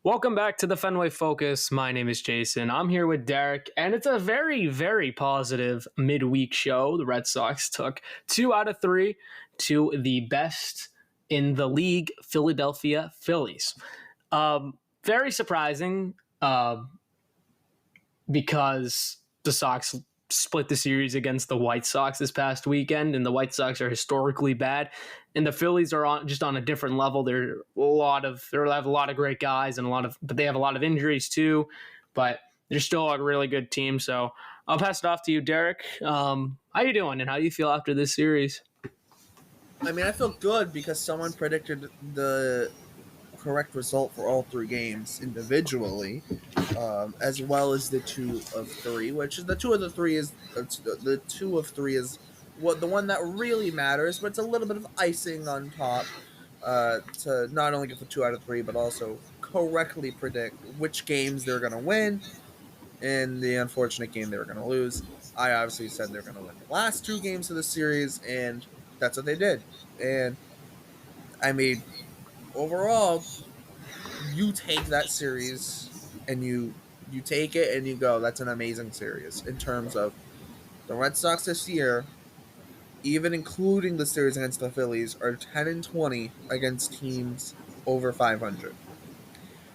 Welcome back to the Fenway Focus. My name is Jason. I'm here with Derek, and it's a very, very positive midweek show. The Red Sox took 2 out of 3 to the best in the league, Philadelphia Phillies. Very surprising because the Sox split the series against the White Sox this past weekend, and the White Sox are historically bad, and the Phillies are on a different level. They have a lot of great guys but they have a lot of injuries too. But they're still a really good team. So I'll pass it off to you, Derek. How you doing, and how do you feel after this series? I mean, I feel good because someone predicted the correct result for all three games individually, as well as the 2 of 3. Which is the 2 of 3 is what the one that really matters, but it's a little bit of icing on top to not only get the 2 out of 3, but also correctly predict which games they're going to win and the unfortunate game they were going to lose. I obviously said they're going to win the last 2 games of the series, and that's what they did. And I mean, overall, you take that series and you take it and you go, that's an amazing series in terms of the Red Sox this year, even including the series against the Phillies, are 10-20 against teams over 500,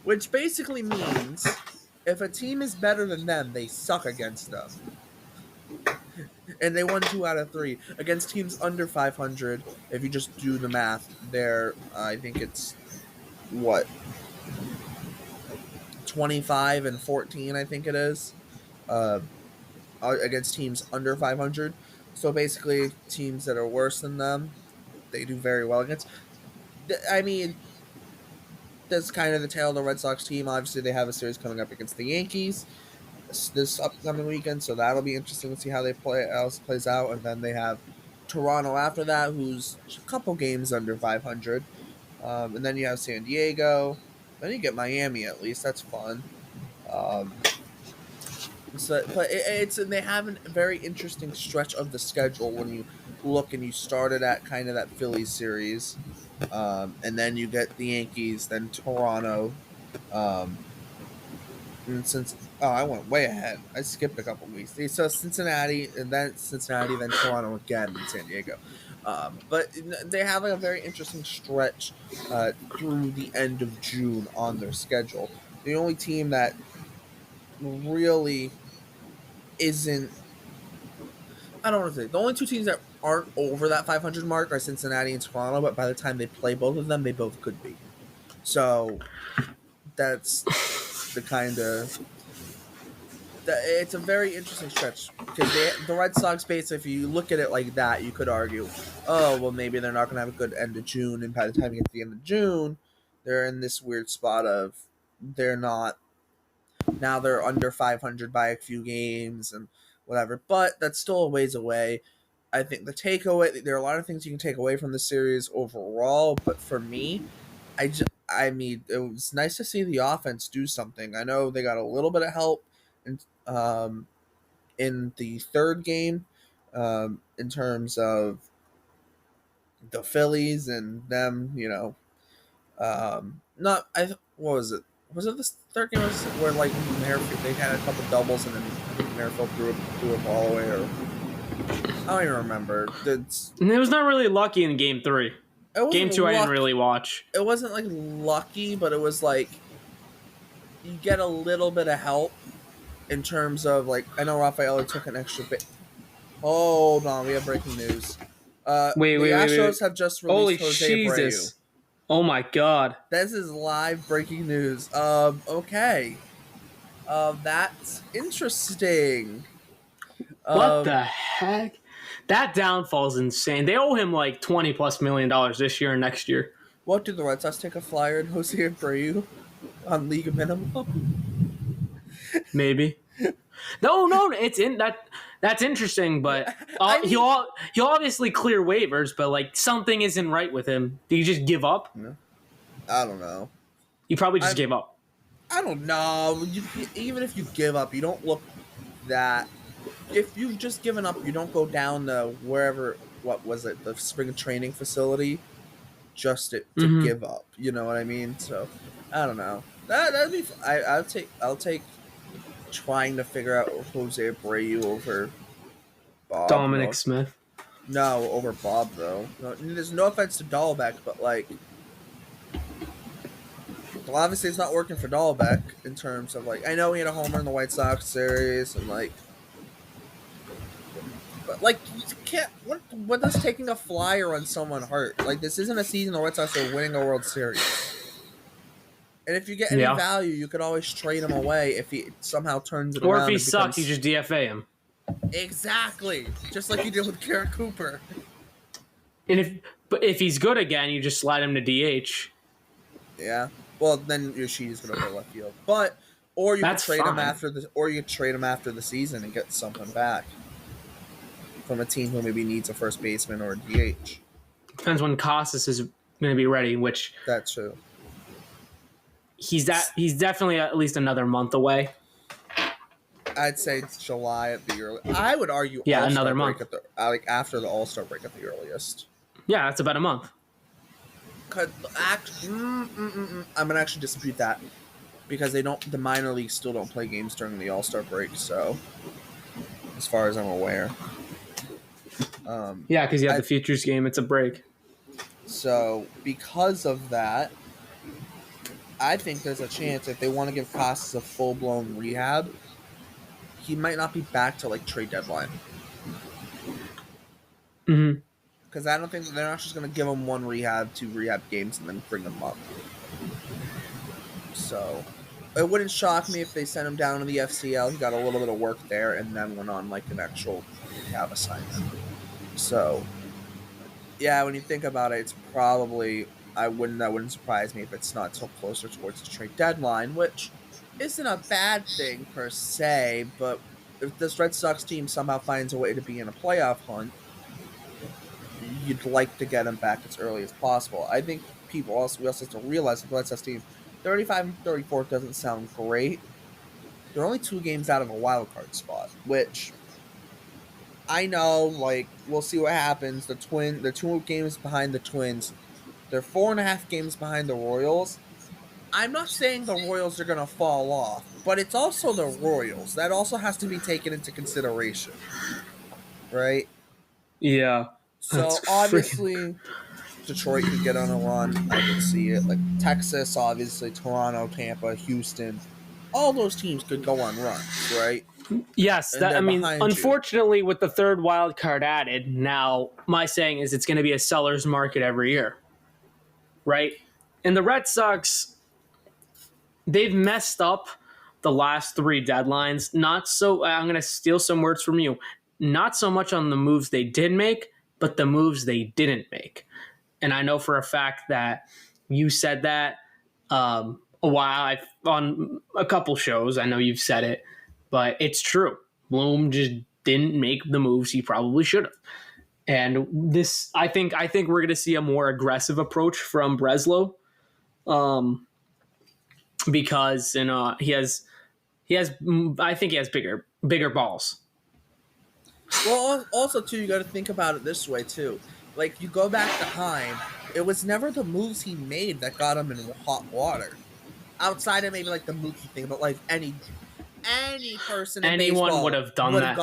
which basically means if a team is better than them, they suck against them. And they won 2 out of 3 against teams under 500. If you just do the math, I think it's 25-14. I think it is against teams under 500. So basically, teams that are worse than them, they do very well against. I mean, that's kind of the tale of the Red Sox team. Obviously, they have a series coming up against the Yankees this upcoming weekend, so that'll be interesting to see how it plays out. And then they have Toronto after that, who's a couple games under 500, and then you have San Diego. Then you get Miami. At least that's fun. But they have a very interesting stretch of the schedule when you look and you started at kind of that Phillies series, and then you get the Yankees, then Toronto. And I went way ahead. I skipped a couple weeks. So Cincinnati, then Toronto again, and San Diego. But they have a very interesting stretch through the end of June on their schedule. The only team that really isn't, I don't want to say, the only 2 teams that aren't over that 500 mark are Cincinnati and Toronto, but by the time they play both of them, they both could be. So that's the kind of, it's a very interesting stretch because the Red Sox, basically, if you look at it like that, you could argue, oh, well, maybe they're not going to have a good end of June, and by the time you get to the end of June, they're in this weird spot of they're under 500 by a few games and whatever, but that's still a ways away. I think the takeaway, there are a lot of things you can take away from the series overall, but for me, I mean, it was nice to see the offense do something. I know they got a little bit of help in the third game, in terms of the Phillies and them, what was it? Was it this third game where they had a couple doubles and then I think Merrifield threw a ball away, or I don't even remember. It was not really lucky in Game 3. Game 2 I didn't really watch. It wasn't like lucky, but it was like you get a little bit of help in terms of, like, I know Rafael took an extra bit. Hold on, we have breaking news. The Astros have just released Jose Abreu. Oh my God. This is live breaking news. Okay. That's interesting. What the heck? That downfall's insane. They owe him like $20+ million this year and next year. What, did the Red Sox take a flyer on Jose Abreu on league minimum? Maybe. No, it's in that. That's interesting, but he'll obviously clear waivers, but like something isn't right with him. Do you just give up? No. I don't know. You probably just gave up. I don't know. Even if you give up, you don't look that. If you've just given up, you don't go down to wherever. What was it? The spring training facility, just to give up. You know what I mean? So I don't know. That'd be. I'll take trying to figure out Jose Abreu over Bob. Dominic No, Smith. no, over Bob though. No, there's no offense to Dahlbeck, but like, well, obviously it's not working for Dahlbeck in terms of like. I know he had a homer in the White Sox series, and like, but like, you can't. What does taking a flyer on someone hurt? Like, this isn't a season the White Sox are winning a World Series. And if you get any Yeah. value, you could always trade him away if he somehow turns it Or if around he and sucks, you becomes just DFA him. exactly just like you did with Garrett Cooper. And if he's good again, you just slide him to DH. Yeah. Well, then Yoshida's going to play left field, but or you That's could trade him fine. after the season and get something back from a team who maybe needs a first baseman or a DH. Depends when Casas is going to be ready, which That's true. he's definitely at least another month away. I'd say July at the early. I would argue Yeah, All-Star another break month. at the like after the All-Star break at the earliest. Yeah, that's about a month. I'm gonna actually dispute that because the minor leagues still don't play games during the All-Star break. So, as far as I'm aware, Yeah, because you have the Futures game. It's a break. so because of that, I think there's a chance if they want to give Costas a full-blown rehab, he might not be back to like trade deadline. Mm-hmm. Because I don't think they're not just going to give him two rehab games, and then bring him up. So it wouldn't shock me if they sent him down to the FCL. He got a little bit of work there, and then went on like an actual rehab assignment. So yeah, when you think about it, it's probably that wouldn't surprise me if it's not till closer towards the trade deadline, which isn't a bad thing per se. But if this Red Sox team somehow finds a way to be in a playoff hunt, you'd like to get him back as early as possible. I think we also have to realize the Red Sox team 35 and 34 doesn't sound great. They're only 2 games out of a wild card spot, which I know, like, we'll see what happens. The 2 games behind the Twins. They're 4.5 games behind the Royals. I'm not saying the Royals are going to fall off, but it's also the Royals. That also has to be taken into consideration, right? Yeah. So, obviously, Detroit could get on a run. I could see it. Like, Texas, obviously, Toronto, Tampa, Houston. All those teams could go on runs, right? Yes, And they're behind you. unfortunately, with the third wild card added, now my saying is it's going to be a seller's market every year, right? And the Red Sox, they've messed up the last 3 deadlines. Not so. I'm going to steal some words from you. Not so much on the moves they did make, but the moves they didn't make. And I know for a fact that you said that a while on a couple shows. I know you've said it, but it's true. Bloom just didn't make the moves he probably should have. And this, I think we're going to see a more aggressive approach from Breslow, because he has. I think he has bigger balls. Well, also, too, you got to think about it this way, too. Like, you go back to Heim, it was never the moves he made that got him in hot water. Outside of maybe, like, the Mookie thing, but, like, any person in Anyone baseball would have done that.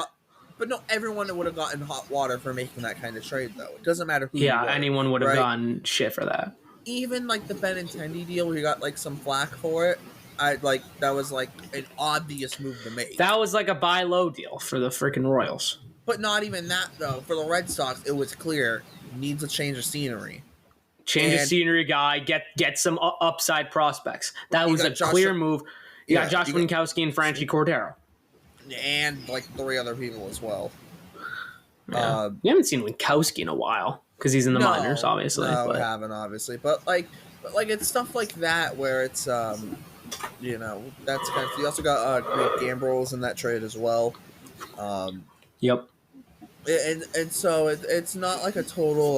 But no, everyone would have gotten hot water for making that kind of trade, though. It doesn't matter who you were, anyone would have right? gotten shit for that. Even, like, the Benintendi deal where you got, like, some flack for it, that was, like, an obvious move to make. That was like a buy low deal for the freaking Royals. But not even that, though. For the Red Sox, it was clear needs a change of scenery. Change of scenery, guy. Get some upside prospects. That was a clear move. You got Josh Winkowski and Franchi Cordero. And, like, 3 other people as well. Yeah. You haven't seen Winkowski in a while because he's in the minors, obviously. No, we haven't, obviously. But it's stuff like that where it's, that's kind of... You also got Greg Gambrels in that trade as well. Yep. And so it's not like a total,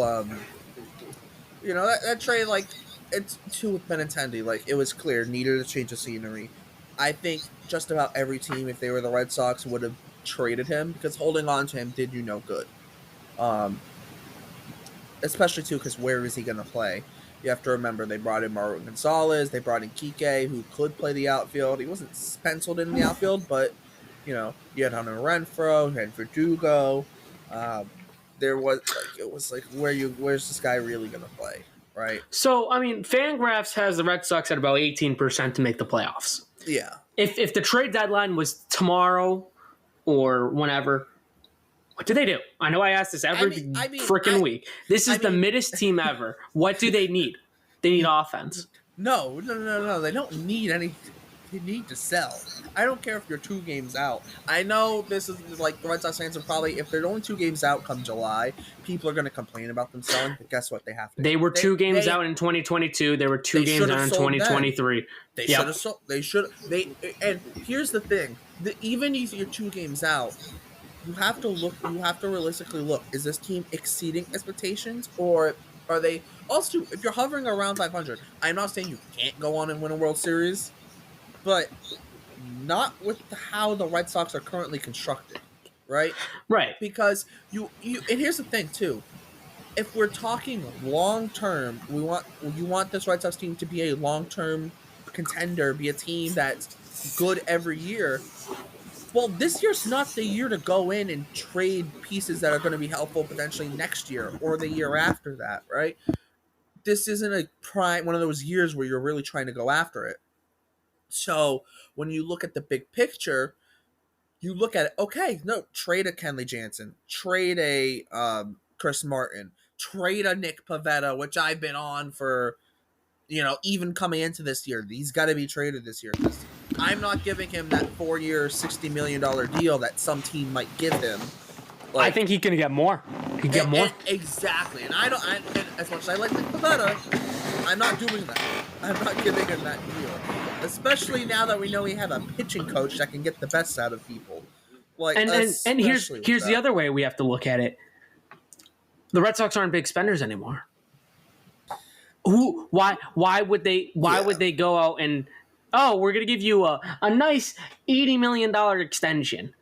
that trade, like, it's too with Benintendi. Like, it was clear, needed a change of scenery. I think just about every team, if they were the Red Sox, would have traded him because holding on to him did you no good. Especially, too, because where is he going to play? You have to remember they brought in Marwin Gonzalez, they brought in Kike, who could play the outfield. He wasn't penciled in the outfield, but you had Hunter Renfroe, you had Verdugo. There was it was like where's this guy really gonna play, right? So, I mean, Fangraphs has the Red Sox at about 18% to make the playoffs. Yeah. If the trade deadline was tomorrow or whenever, what do they do? I know I ask this every freaking week. This is the middest team ever. What do they need? They need offense. No. They don't need anything. They need to sell. I don't care if you're 2 games out. I know this is like the Red Sox fans are probably, if they're only 2 games out come July, people are going to complain about them selling. But guess what? They have to. They were 2 games out in 2022. They were 2 games out in 2023. They should have sold. They should. And here's the thing: even if you're 2 games out, you have to look. You have to realistically look. Is this team exceeding expectations, or are they also? If you're hovering around 500, I'm not saying you can't go on and win a World Series, but not with how the Red Sox are currently constructed, right? Right. Because you and here's the thing too. If we're talking long term, you want this Red Sox team to be a long term contender, be a team that's good every year. Well, this year's not the year to go in and trade pieces that are going to be helpful potentially next year or the year after that, right? This isn't one of those years where you're really trying to go after it. So when you look at the big picture, you look at it, okay, no, trade a Kenley Jansen, trade a Chris Martin, trade a Nick Pivetta, which I've been on for, even coming into this year. He's got to be traded this year because I'm not giving him that 4-year, $60 million deal that some team might give him. I think he can get more. He can get more. Exactly. And and as much as I like Nick Pivetta, I'm not doing that. I'm not giving him that deal. Especially now that we know we have a pitching coach that can get the best out of people. And here's the other way we have to look at it. The Red Sox aren't big spenders anymore. Why would they go out and we're gonna give you a nice $80 million extension?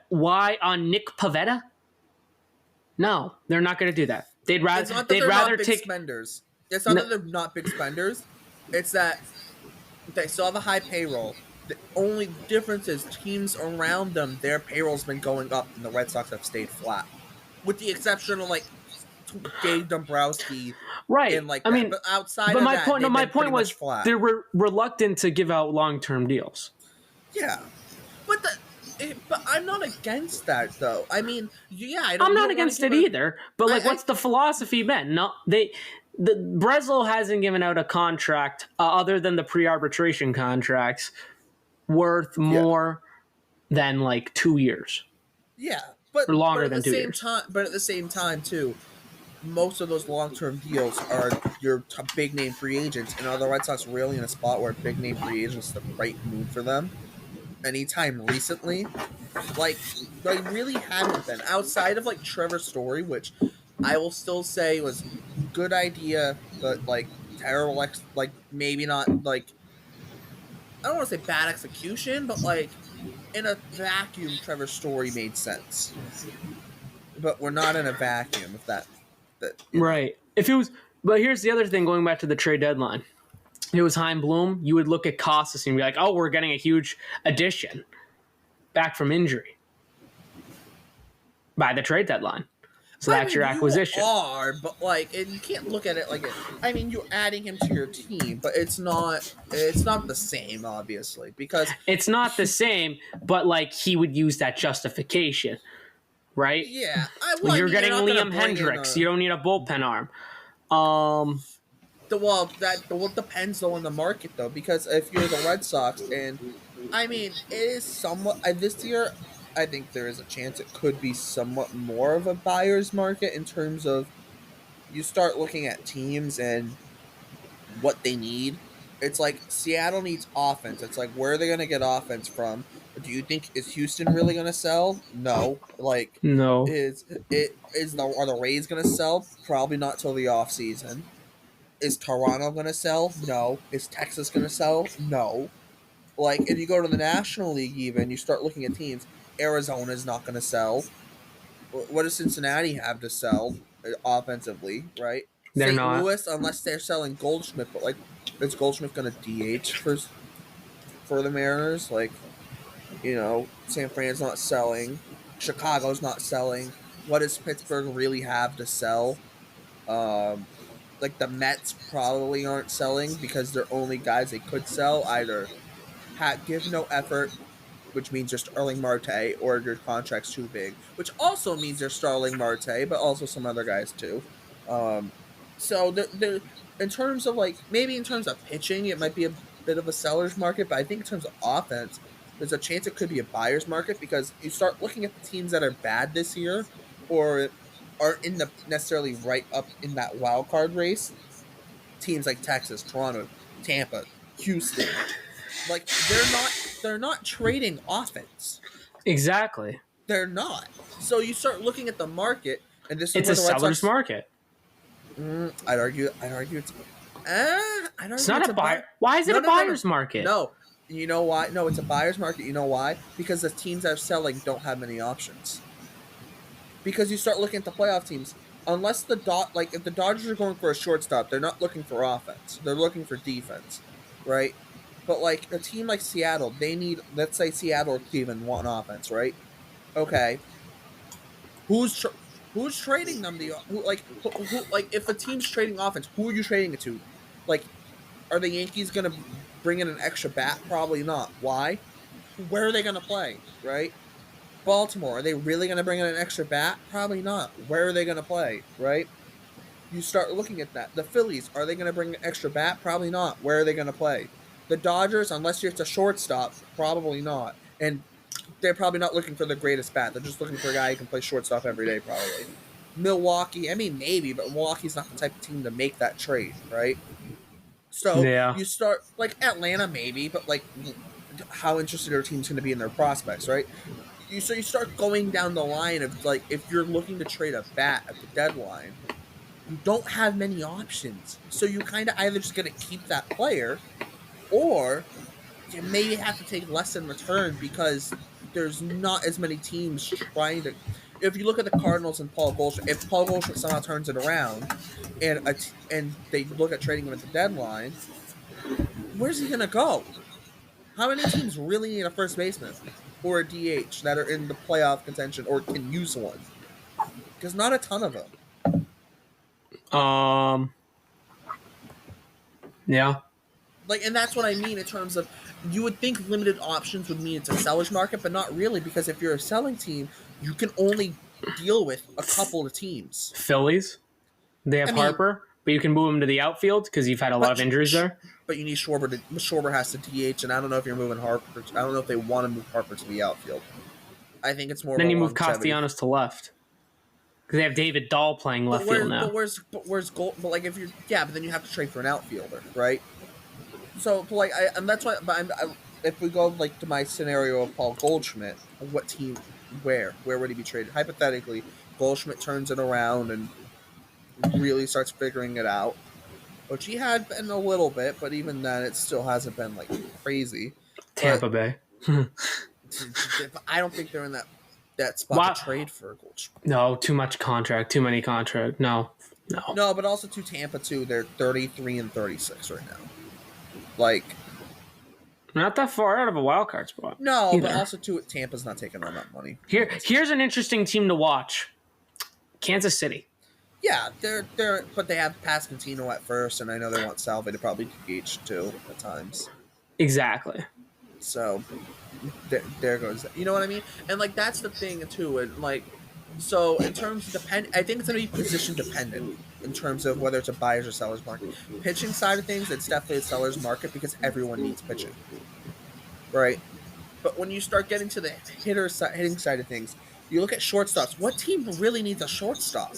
Why on Nick Pivetta? No, they're not gonna do that. They'd rather take spenders. It's not that they're not big spenders. It's that they still have a high payroll. The only difference is teams around them, their payroll's been going up, and the Red Sox have stayed flat, with the exception of Dave Dombrowski, right? And but outside of my that, my point was flat. They were reluctant to give out long-term deals. Yeah, but I'm not against that though. I mean, I'm not against it either. But what's the philosophy been? No, Breslow hasn't given out a contract other than the pre-arbitration contracts worth more than 2 years. Yeah, but or longer than 2 years. But at the same time, too, most of those long-term deals are your big-name free agents, and are the Red Sox really in a spot where big-name free agents is the right move for them? Anytime recently, they really haven't been. Outside of Trevor Story, which I will still say was a good idea, but terrible, maybe not I don't want to say bad execution, but in a vacuum, Trevor Story made sense. But we're not in a vacuum if that right. If it was, but here's the other thing. Going back to the trade deadline, if it was Chaim Bloom, you would look at Costas and be like, "Oh, we're getting a huge addition back from injury by the trade deadline." So that's your acquisition. You are, but and you can't look at it like it. I mean, you're adding him to your team, but it's not the same, obviously, because it's not the same. But he would use that justification, right? Yeah, you're getting Liam Hendricks. You don't need a bullpen arm. That depends though on the market though, because if you're the Red Sox, and I mean, it is somewhat this year. I think there is a chance it could be somewhat more of a buyer's market in terms of you start looking at teams and what they need. It's Seattle needs offense. It's where are they going to get offense from? Do you think is Houston really going to sell? No. No. Are the Rays going to sell? Probably not till the off season. Is Toronto going to sell? No. Is Texas going to sell? No. If you go to the National League, even you start looking at teams. Arizona's not going to sell. What does Cincinnati have to sell offensively, right? They're St. not. Louis, unless they're selling Goldschmidt, but like, is Goldschmidt going to DH for the Mariners? Like, San Fran's not selling, Chicago's not selling. What does Pittsburgh really have to sell? Um, like the Mets probably aren't selling because they're only guys they could sell either give no effort, which means you're Starling Marte, or your contract's too big, which also means you're Starling Marte, but also some other guys too. Um, so in terms of maybe in terms of pitching, it might be a bit of a seller's market, but I think in terms of offense, there's a chance it could be a buyer's market because you start looking at the teams that are bad this year or aren't in the necessarily right up in that wild card race. Teams like Texas, Toronto, Tampa, Houston, like they're not trading offense. Exactly. They're not. So you start looking at the market, and this is It's where a the Red seller's Sox. market. I'd argue it's. It's not a buyer. Why is it a buyer's market? No, you know why? No, it's a buyer's market. You know why? Because the teams that are selling don't have many options. Because you start looking at the playoff teams, unless if the Dodgers are going for a shortstop, they're not looking for offense. They're looking for defense, right? But like a team like Seattle, they need, let's say Seattle or Cleveland want offense, right? Okay, who's trading them if a team's trading offense, who are you trading it to? Like, are the Yankees gonna bring in an extra bat? Probably not. Why? Where are they gonna play? Right? Baltimore, are they really gonna bring in an extra bat? Probably not. Where are they gonna play? Right? You start looking at that. The Phillies, are they gonna bring an extra bat? Probably not. Where are they gonna play? The Dodgers, unless it's a shortstop, probably not. And they're probably not looking for the greatest bat. They're just looking for a guy who can play shortstop every day, probably. Milwaukee, I mean, maybe, but Milwaukee's not the type of team to make that trade, right? So Yeah. you start, like, Atlanta, maybe, but, like, how interested are teams going to be in their prospects, right? So you start going down the line of, like, if you're looking to trade a bat at the deadline, you don't have many options. So you kind of either just going to keep that player, or you maybe have to take less in return because there's not as many teams trying to. If you look at the Cardinals and Paul Goldschmidt, if Paul Goldschmidt somehow turns it around, and they look at trading him at the deadline, where's he gonna go? How many teams really need a first baseman or a DH that are in the playoff contention or can use one? Because not a ton of them. Yeah. And that's what I mean in terms of, you would think limited options would mean it's a seller's market, but not really, because if you're a selling team, you can only deal with a couple of teams. Phillies, they have Harper, but you can move him to the outfield because you've had a lot of injuries there. But you need Schwarber. Schwarber has to DH, and I don't know if you're moving Harper. I don't know if they want to move Harper to the outfield. I think it's more. Then you move Castellanos to left because they have David Dahl playing left field now. But where's Gold? But like, if you're but then you have to trade for an outfielder, right? So and that's why. But if we go to my scenario of Paul Goldschmidt, what team? Where would he be traded? Hypothetically, Goldschmidt turns it around and really starts figuring it out, which he had been a little bit, but even then, it still hasn't been crazy. Tampa Bay. I don't think they're in that spot to trade for Goldschmidt. No, too much contract, too many contract. No. But also to Tampa too. They're 33 and 36 right now. Not that far out of a wild card spot. No, either. But also too, Tampa's not taking on that money. Here's an interesting team to watch: Kansas City. Yeah, but they have Pasquantino at first, and I know they want Salve to probably DH too at times. Exactly. So there goes that. You know what I mean? And that's the thing too. And so in terms of I think it's going to be position dependent in terms of whether it's a buyer's or seller's market. Pitching side of things, it's definitely a seller's market because everyone needs pitching, right? But when you start getting to the hitting side of things, you look at shortstops. What team really needs a shortstop?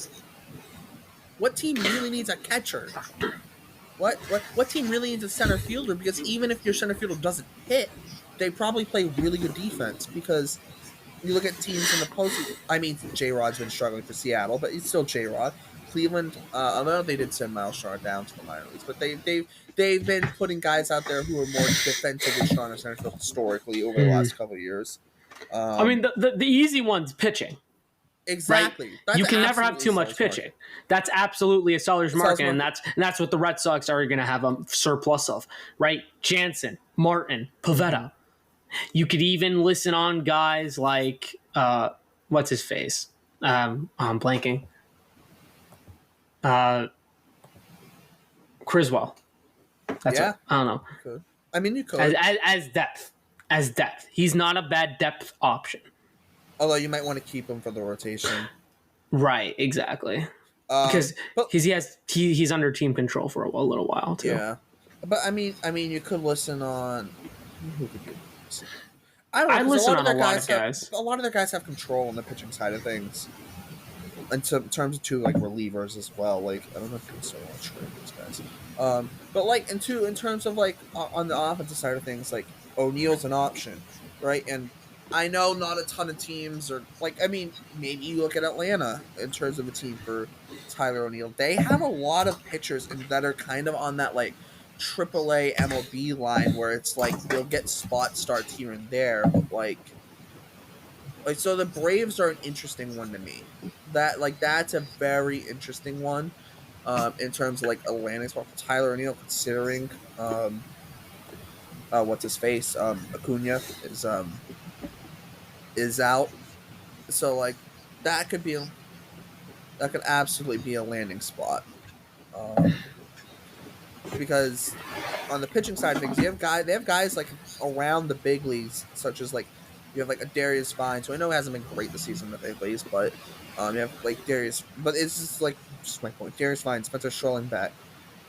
What team really needs a catcher? What team really needs a center fielder? Because even if your center fielder doesn't hit, they probably play really good defense. Because you look at teams in the postseason. I mean, J-Rod's been struggling for Seattle, but he's still J-Rod. Cleveland, I know they did send Miles Shaw down to the minor leagues, but they've been putting guys out there who are more defensively strong in center field historically over the last couple of years. I mean, the easy one's pitching. Exactly. That's You can never have absolutely too a much seller's pitching. market. That's absolutely a seller's Seller's market, market. and that's what the Red Sox are going to have a surplus of, right? Jansen, Martin, Pivetta. You could even listen on guys like what's his face? I'm blanking. Uh, Criswell. That's Yeah, what I don't know. you could. I mean, you As, could. as as depth, as depth, he's not a bad depth option. Although you might want to keep him for the rotation. Right, exactly. Because But he's under team control for a little while too. yeah, but I mean, you could listen on who could you listen? I don't know I because a listen lot of on a their lot of guys have guys. a lot of their guys have control on the pitching side of things. In terms of two like relievers as well. Like I don't know if you can still want to trade these guys. But like in terms of like on the offensive side of things, like O'Neal's an option, right? And I know not a ton of teams are like. I mean, maybe you look at Atlanta in terms of a team for Tyler O'Neill. They have a lot of pitchers and that are kind of on that like AAA MLB line where it's like they'll get spot starts here and there, but like so the Braves are an interesting one to me. That's a very interesting one. In terms of like a landing spot for Tyler O'Neill, considering what's his face Acuna is out, so like that could be that could absolutely be a landing spot. Because on the pitching side of things, they have guys like around the big leagues, such as like you have like a Darius Vines, who I know hasn't been great this season at the big leagues, but you have like Darius, but it's just my point. Darius Vines, Spencer Strolling back.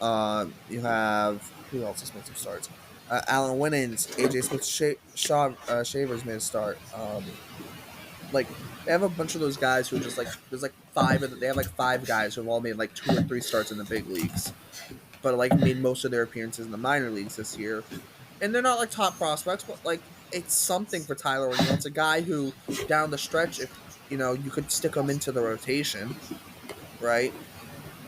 You have who else has made some starts? Alan Winans, AJ Smith, Shavers made a start. Like they have a bunch of those guys who are just like there's like they have like five guys who have all made like 2 or 3 starts in the big leagues, but like made most of their appearances in the minor leagues this year. And they're not like top prospects, but like it's something for Tyler O'Neill. It's a guy who down the stretch, if you could stick him into the rotation, right?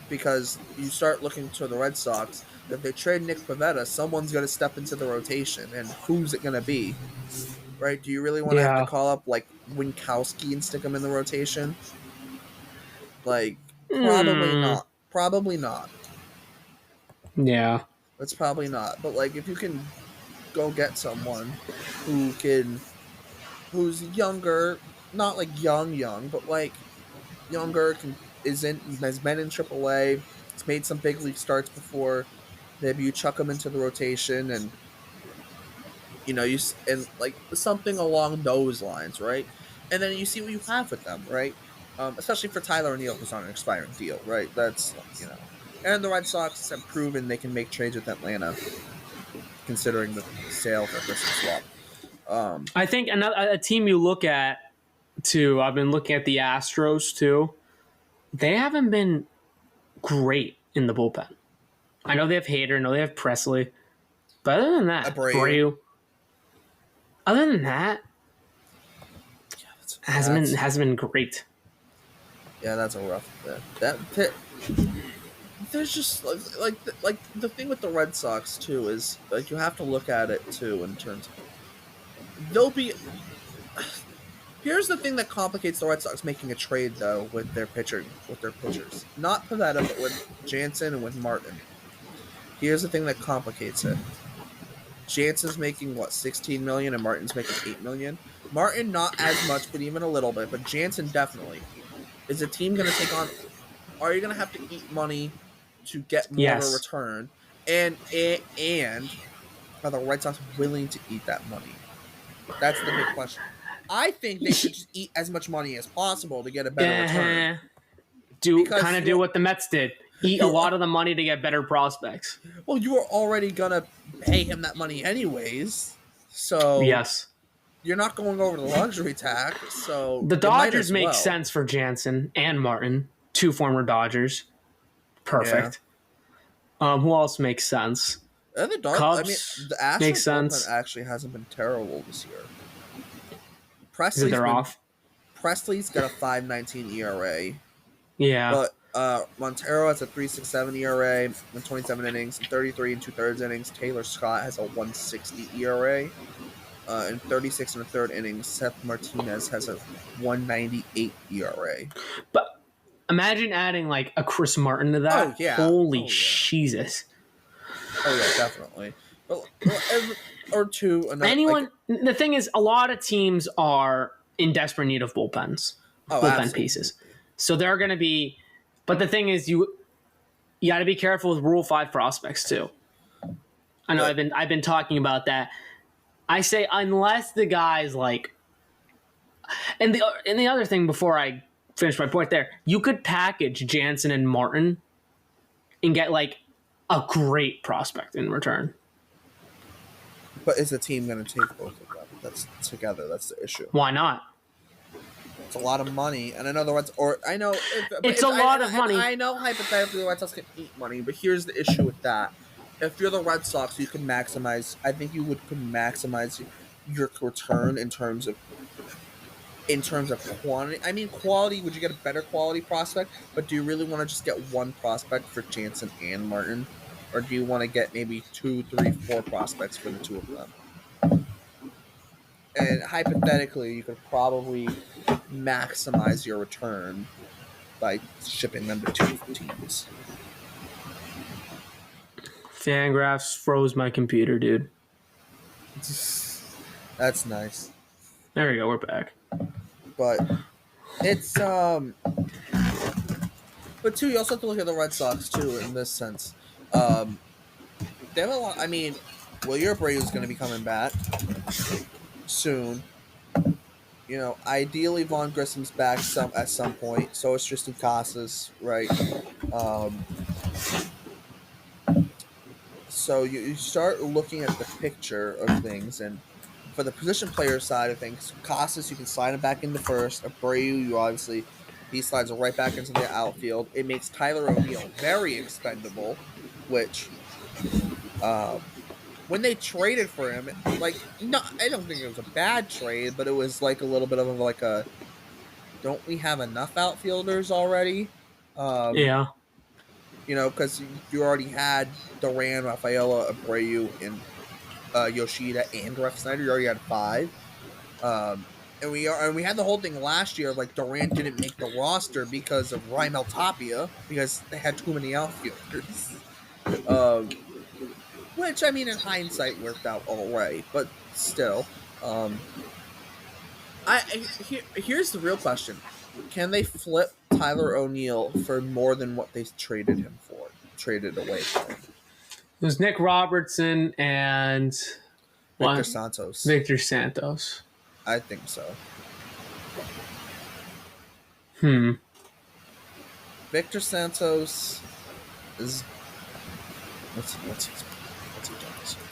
Because you start looking to the Red Sox. If they trade Nick Pivetta, someone's going to step into the rotation, and who's it going to be? Right? Do you really want to have to Yeah, call up like Winkowski and stick him in the rotation? Like, probably mm, not. Probably not. yeah, That's probably not. But like, if you can go get someone who's younger, not like young, but like younger has been in AAA, has made some big league starts before. Maybe you chuck him into the rotation, and and like something along those lines, right? And then you see what you have with them, right? Especially for Tyler O'Neill, who's on an expiring deal, right? That's and the Red Sox have proven they can make trades with Atlanta, considering the sale for Christian Swap. I think a team you look at too. I've been looking at the Astros too. They haven't been great in the bullpen. I know they have Hader, I know they have Presley, but other than that, Abreu. Abreu. Other than that, Yeah, hasn't been great. yeah, that's a rough bit. There's just like the thing with the Red Sox too is like you have to look at it too in terms of they'll be. Here's the thing that complicates the Red Sox making a trade though with their pitchers, not Pivetta but with Jansen and with Martin. Here's the thing that complicates it. Jansen's making what 16 million and Martin's making 8 million. Martin not as much, but even a little bit. But Jansen definitely. Is the team going to take on? Are you going to have to eat money to get more of a Yes. return? And are the Red Sox willing to eat that money? That's the big question. I think they should just eat as much money as possible to get a better return. Because Do what the Mets did. Eat a you're lot of the money to get better prospects. well, you are already gonna pay him that money anyways, so Yes. you're not going over the luxury tax. So The you might Dodgers as make well. sense for Jansen and Martin, two former Dodgers. Yeah. Perfect. Who else makes sense? And I mean, Cubs the makes Astros bullpen sense. actually hasn't been terrible this year. Is it they're off? Presley's got a 5.19 ERA, Yeah. but Montero has a 3.67 ERA in 27 innings and 33 and 2/3 innings. Taylor Scott has a 1.60 ERA. In 36 and a third innings, Seth Martinez has a 198 ERA. But imagine adding like a Chris Martin to that. Oh, yeah. Holy Oh, yeah. Jesus. Oh, yeah, definitely. Or two. The thing is, a lot of teams are in desperate need of bullpen absolutely. pieces. So they're going to be, but the thing is, you got to be careful with Rule 5 prospects too. I know I've been talking about that. I say unless the guy's like, and the other thing before I finish my point there, you could package Jansen and Martin and get like a great prospect in return. But is the team going to take both of them? That's together. That's the issue. Why not? It's a lot of money, and I know the Red Sox. Or I know it's a lot of money. I know hypothetically the Red Sox can eat money, but here's the issue with that: if you're the Red Sox, you can maximize. I think you could maximize your return in terms of quantity. I mean, quality. Would you get a better quality prospect? But do you really want to just get one prospect for Jansen and Martin, or do you want to get maybe 2, 3, 4 prospects for the two of them? And hypothetically, you could probably maximize your return by shipping them to 2 teams. Fangraphs froze my computer, dude. That's nice. There we go. We're back. But it's but too, you also have to look at the Red Sox too in this sense. They have a lot. I mean, Wilyer Abreu is going to be coming back soon. You know, ideally Vaughn Grissom's back at some point. So is Tristan Casas, right? So you start looking at the picture of things, and for the position player side of things, Casas, you can slide him back into first. Abreu, he slides right back into the outfield. It makes Tyler O'Neill very expendable, which when they traded for him, I don't think it was a bad trade, but it was like a little bit of a don't we have enough outfielders already? Yeah. You know, because you already had Duran, Rafaela, Abreu, and Yoshida and Ref Snyder. You already had 5. And we had the whole thing last year of Duran didn't make the roster because of Raimel Tapia because they had too many outfielders. Which, I mean, in hindsight, worked out all right, but still. Here's the real question. Can they flip Tyler O'Neill for more than what they traded away for? It was Nick Robertson and Victor Santos. I think so. Victor Santos is... What's he done this year?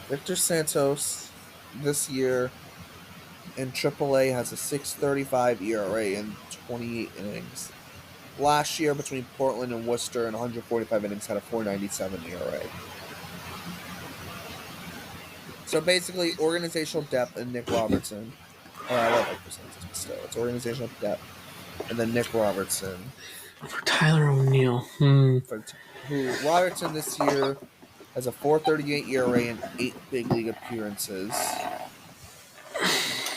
Victor Santos this year in AAA has a 6.35 ERA in 28 innings. Last year, between Portland and Worcester in 145 innings, had a 4.97 ERA. So basically, organizational depth and Nick Robertson. Oh, I love Victor Santos, but still, it's organizational depth, and then Nick Robertson. For Tyler O'Neill. Who Robertson this year has a 4.38 ERA in 8 big league appearances.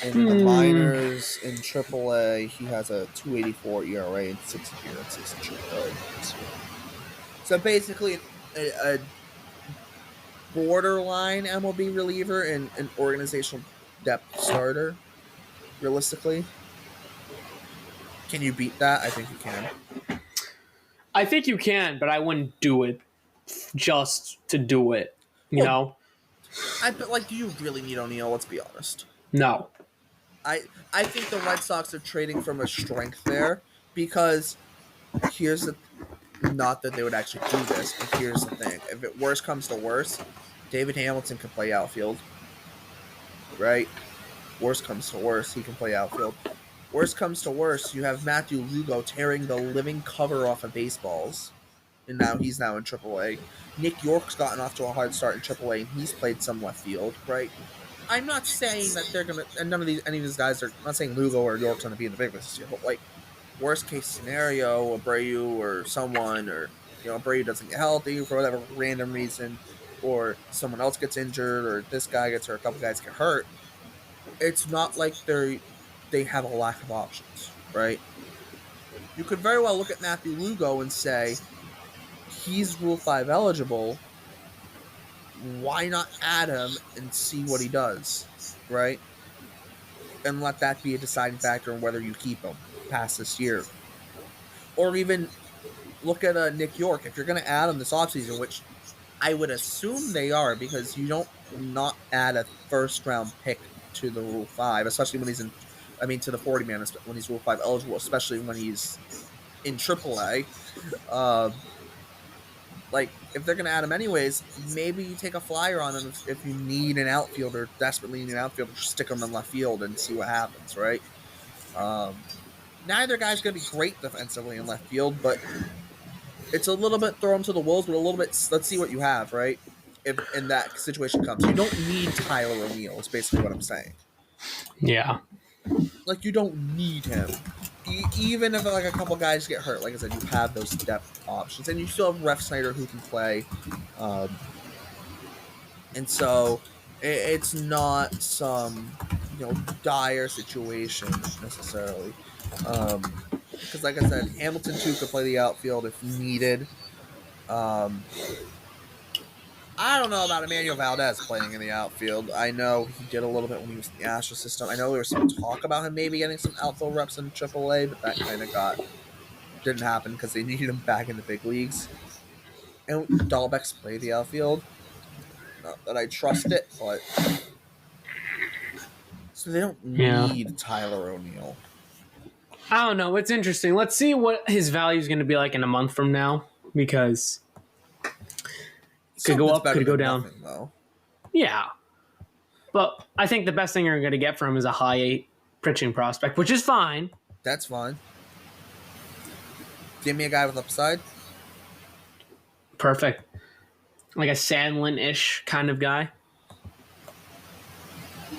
In the minors, in AAA, he has a 2.84 ERA in 6 appearances in AAA this year. So basically, a borderline MLB reliever and an organizational depth starter, realistically. Can you beat that? I think you can. I think you can, but I wouldn't do it just to do it, you know? Do you really need O'Neill? Let's be honest. No. I think the Red Sox are trading from a strength there because not that they would actually do this, but here's the thing. If it worst comes to worst, David Hamilton can play outfield. Right? Worst comes to worst, he can play outfield. Worst comes to worst, you have Matthew Lugo tearing the living cover off of baseballs. And he's now in AAA. Nick York's gotten off to a hard start in AAA, and he's played some left field, right? I'm not saying that they're gonna, and any of these guys are. I'm not saying Lugo or York's gonna be in the big leagues this year, but worst case scenario, Abreu or someone, or Brady doesn't get healthy for whatever random reason, or someone else gets injured, or this guy gets hurt, a couple guys get hurt, it's not like they have a lack of options, right? You could very well look at Matthew Lugo and say he's Rule 5 eligible. Why not add him and see what he does, right? And let that be a deciding factor in whether you keep him past this year. Or even look at Nick York. If you're going to add him this offseason, which I would assume they are, because you don't not add a first-round pick to the Rule 5, especially when he's to the 40-man, when he's Rule 5 eligible, especially when he's in AAA. If they're going to add him anyways, maybe you take a flyer on him if you need an outfielder, desperately need an outfielder, stick him in left field and see what happens, right? Neither guy's going to be great defensively in left field, but it's a little bit throw him to the wolves, but a little bit, let's see what you have, right? If in that situation comes. You don't need Tyler O'Neill, is basically what I'm saying. Yeah. You don't need him. Even if a couple guys get hurt, like I said, you have those depth options, and you still have Ref Snyder who can play, and so it's not some dire situation necessarily. Because, like I said, Hamilton too could play the outfield if needed. I don't know about Emmanuel Valdez playing in the outfield. I know he did a little bit when he was in the Astro system. I know there was some talk about him maybe getting some outfield reps in AAA, but that kind of didn't happen because they needed him back in the big leagues. And Dahlbeck's played the outfield. Not that I trust it, but so they don't need Tyler O'Neill. I don't know. It's interesting. Let's see what his value is going to be like in a month from now, because it could go up, could go down. Nothing, though. Yeah. But I think the best thing you're going to get from him is a high 8 pitching prospect, which is fine. That's fine. Give me a guy with upside. Perfect. Like a Sandlin-ish kind of guy.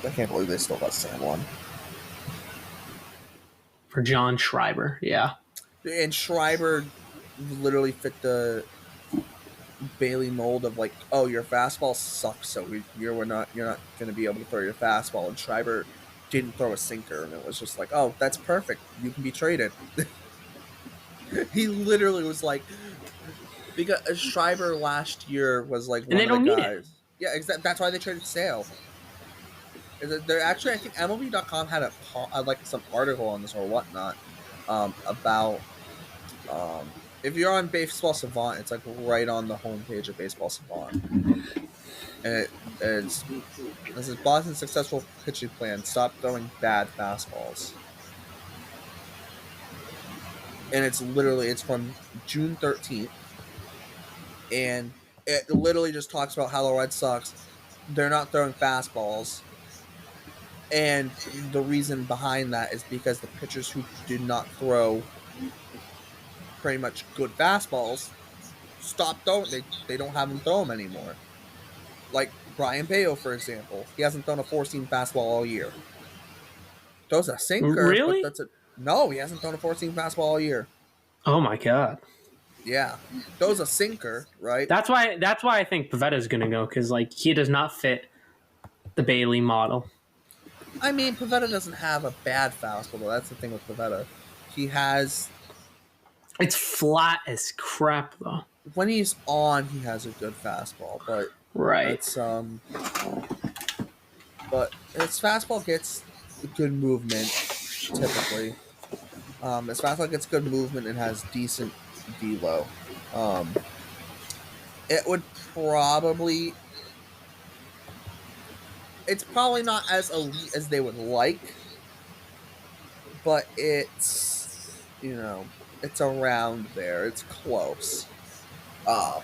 I can't believe they still got Sandlin. For John Schreiber, yeah. And Schreiber literally fit the Bailey mold of your fastball sucks, so you're not going to be able to throw your fastball. And Schreiber didn't throw a sinker, and it was just oh, that's perfect. You can be traded. He literally was because Schreiber last year was one of the guys. Yeah, exactly. That's why they traded Sale. They're actually, I think MLB.com had some article on this or whatnot about if you're on Baseball Savant, it's right on the homepage of Baseball Savant, and this is Boston's successful pitching plan: stop throwing bad fastballs. And it's from June 13th, and it literally just talks about how the Red Sox, they're not throwing fastballs. And the reason behind that is because the pitchers who did not throw pretty much good fastballs stopped throwing. They don't have them throw them anymore. Like Brian Bayo, for example. He hasn't thrown a 4-seam fastball all year. Throws a sinker. Really? But no, he hasn't thrown a 4-seam fastball all year. Oh, my God. Yeah. Throws a sinker, right? That's why I think Pavetta's going to go, because he does not fit the Bailey model. I mean, Pavetta doesn't have a bad fastball, though. That's the thing with Pavetta. He has... It's flat as crap, though. When he's on, he has a good fastball, but... Right. It's, but his fastball gets good movement, typically. His fastball gets good movement and has decent velo. It would probably... It's probably not as elite as they would like, but it's, it's around there. It's close. But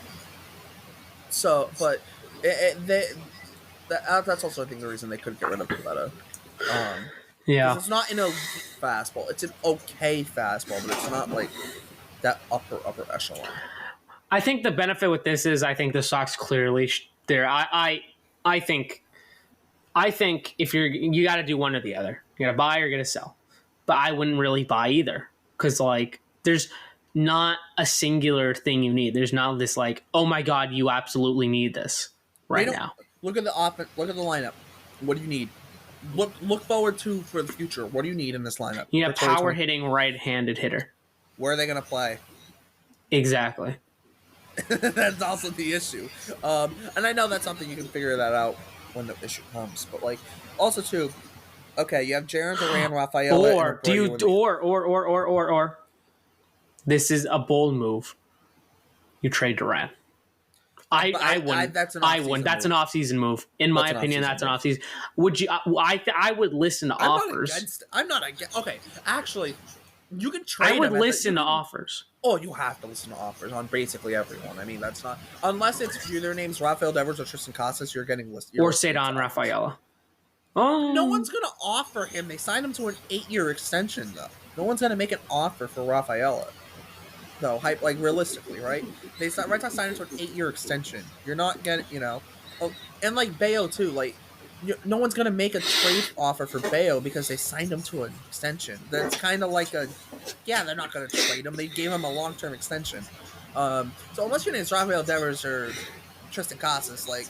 that's also, I think, the reason they couldn't get rid of Pavetta. Yeah. It's not an elite fastball. It's an okay fastball, but it's not like that upper echelon. I think the benefit with this is I think the Sox clearly there. I think if you got to do one or the other. You got to buy or you got to sell. But I wouldn't really buy either because there's not a singular thing you need. There's not this like, oh my god, you absolutely need this right now. Look at the offense. Look at the lineup. What do you need? Look forward to for the future. What do you need in this lineup? You need a power hitting right-handed hitter. Where are they going to play? Exactly. That's also the issue. And I know that's something you can figure that out when the issue comes. But like, also too, okay, you have Jarren Duran, Rafael, or do you or this is a bold move. You trade Duran. I wouldn't. That's an off-season move. In my opinion, that's an off-season. Would you? I would listen to offers. I'm not against. Okay, actually, you can trade. I would listen to offers. Oh, you have to listen to offers on basically everyone. I mean, that's not unless it's their names Rafael Devers or Tristan Casas. You're getting listed. Or Cedon Rafaela. Oh, no one's gonna offer him. They signed him to an 8-year extension, though. No one's gonna make an offer for Rafaela. No, like realistically, right? Red Sox signed him to an 8-year extension. You're not getting, and like Bayo too. Like, no one's gonna make a trade offer for Bayo because they signed him to an extension. That's kind of like they're not gonna trade him. They gave him a long-term extension. So unless your name's Rafael Devers or Tristan Casas, like,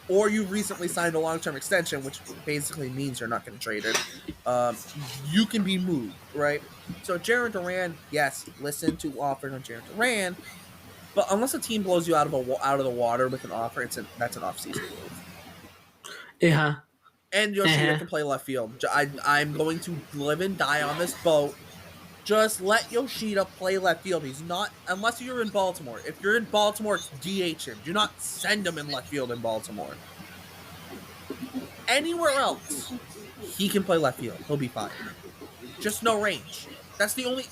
or you recently signed a long-term extension, which basically means you're not going to trade it, you can be moved, right? So Jarren Duran, yes, listen to offers on Jarren Duran, but unless a team blows you out of the water with an offer, that's an off-season move. Yeah. And Yoshida can play left field. I'm going to live and die on this boat. Just let Yoshida play left field. He's not, unless you're in Baltimore. If you're in Baltimore, DH him. Do not send him in left field in Baltimore. Anywhere else, he can play left field. He'll be fine. Just no range. That's the only,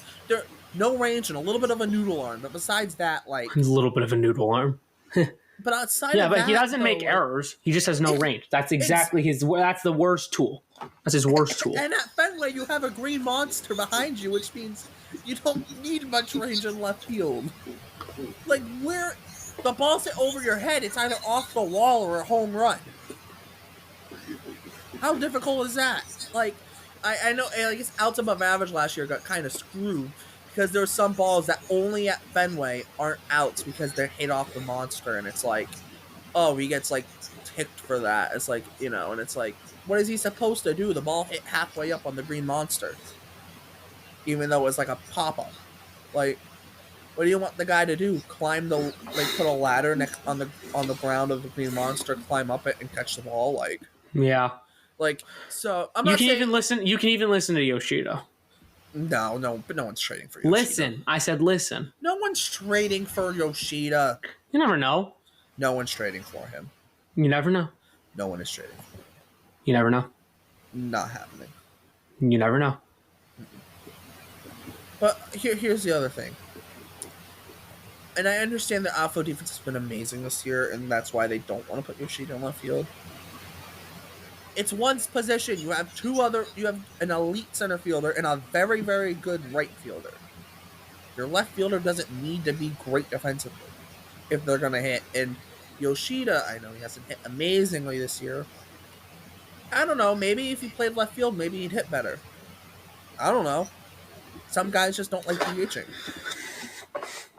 no range and a little bit of a noodle arm. But besides that, like, a little bit of a noodle arm. But outside of that, but he doesn't make errors. He just has no range. That's exactly that's the worst tool. That's his worst tool. And at Fenway, you have a green monster behind you, which means you don't need much range in left field. Like, where the ball's hit over your head, it's either off the wall or a home run. How difficult is that? Like, I know, I guess outs above average last year got kind of screwed because there were some balls that only at Fenway aren't outs because they're hit off the monster, and it's like, oh, he gets, like, ticked for that. It's like, and it's like, what is he supposed to do? The ball hit halfway up on the green monster. Even though it's like a pop-up. Like, what do you want the guy to do? Put a ladder on the ground of the green monster, climb up it, and catch the ball? Like, yeah. Like, so You can even listen to Yoshida. No, but no one's trading for Yoshida. Listen. I said listen. No one's trading for Yoshida. You never know. No one's trading for him. You never know. No one is trading for him. You never know. Not happening. You never know. But here's the other thing. And I understand the outfield defense has been amazing this year, and that's why they don't want to put Yoshida in left field. It's one position. You have an elite center fielder and a very, very good right fielder. Your left fielder doesn't need to be great defensively if they're going to hit. And Yoshida, I know he hasn't hit amazingly this year. I don't know. Maybe if he played left field, maybe he'd hit better. I don't know. Some guys just don't like DHing.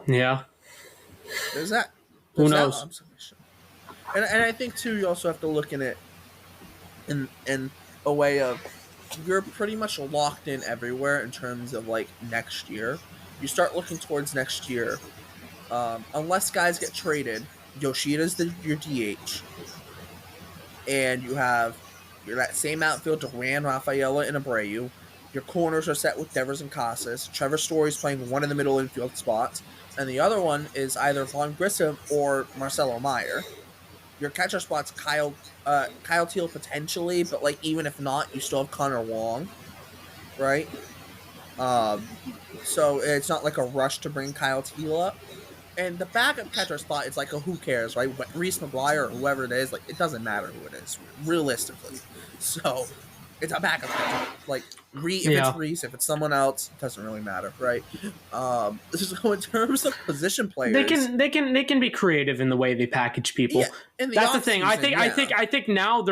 Yeah. There's that. Who knows? And I think, too, you also have to look in it in a way of you're pretty much locked in everywhere in terms of, like, next year. You start looking towards next year. Unless guys get traded, Yoshida's your DH. And you have that same outfield to Duran, Rafaela, and Abreu. Your corners are set with Devers and Casas. Trevor Story's playing one in the middle infield spots. And the other one is either Vaughn Grissom or Marcelo Meyer. Your catcher spot's Kyle Teal potentially, but like even if not, you still have Connor Wong, right? So it's not like a rush to bring Kyle Teal up. And the backup catcher spot is like a who cares, right? But Reese McGuire or whoever it is, like it doesn't matter who it is, realistically. So it's a backup catcher. Like if it's Reese, if it's someone else, it doesn't really matter, right? So in terms of position players, they can be creative in the way they package people. Yeah, that's the thing. I think now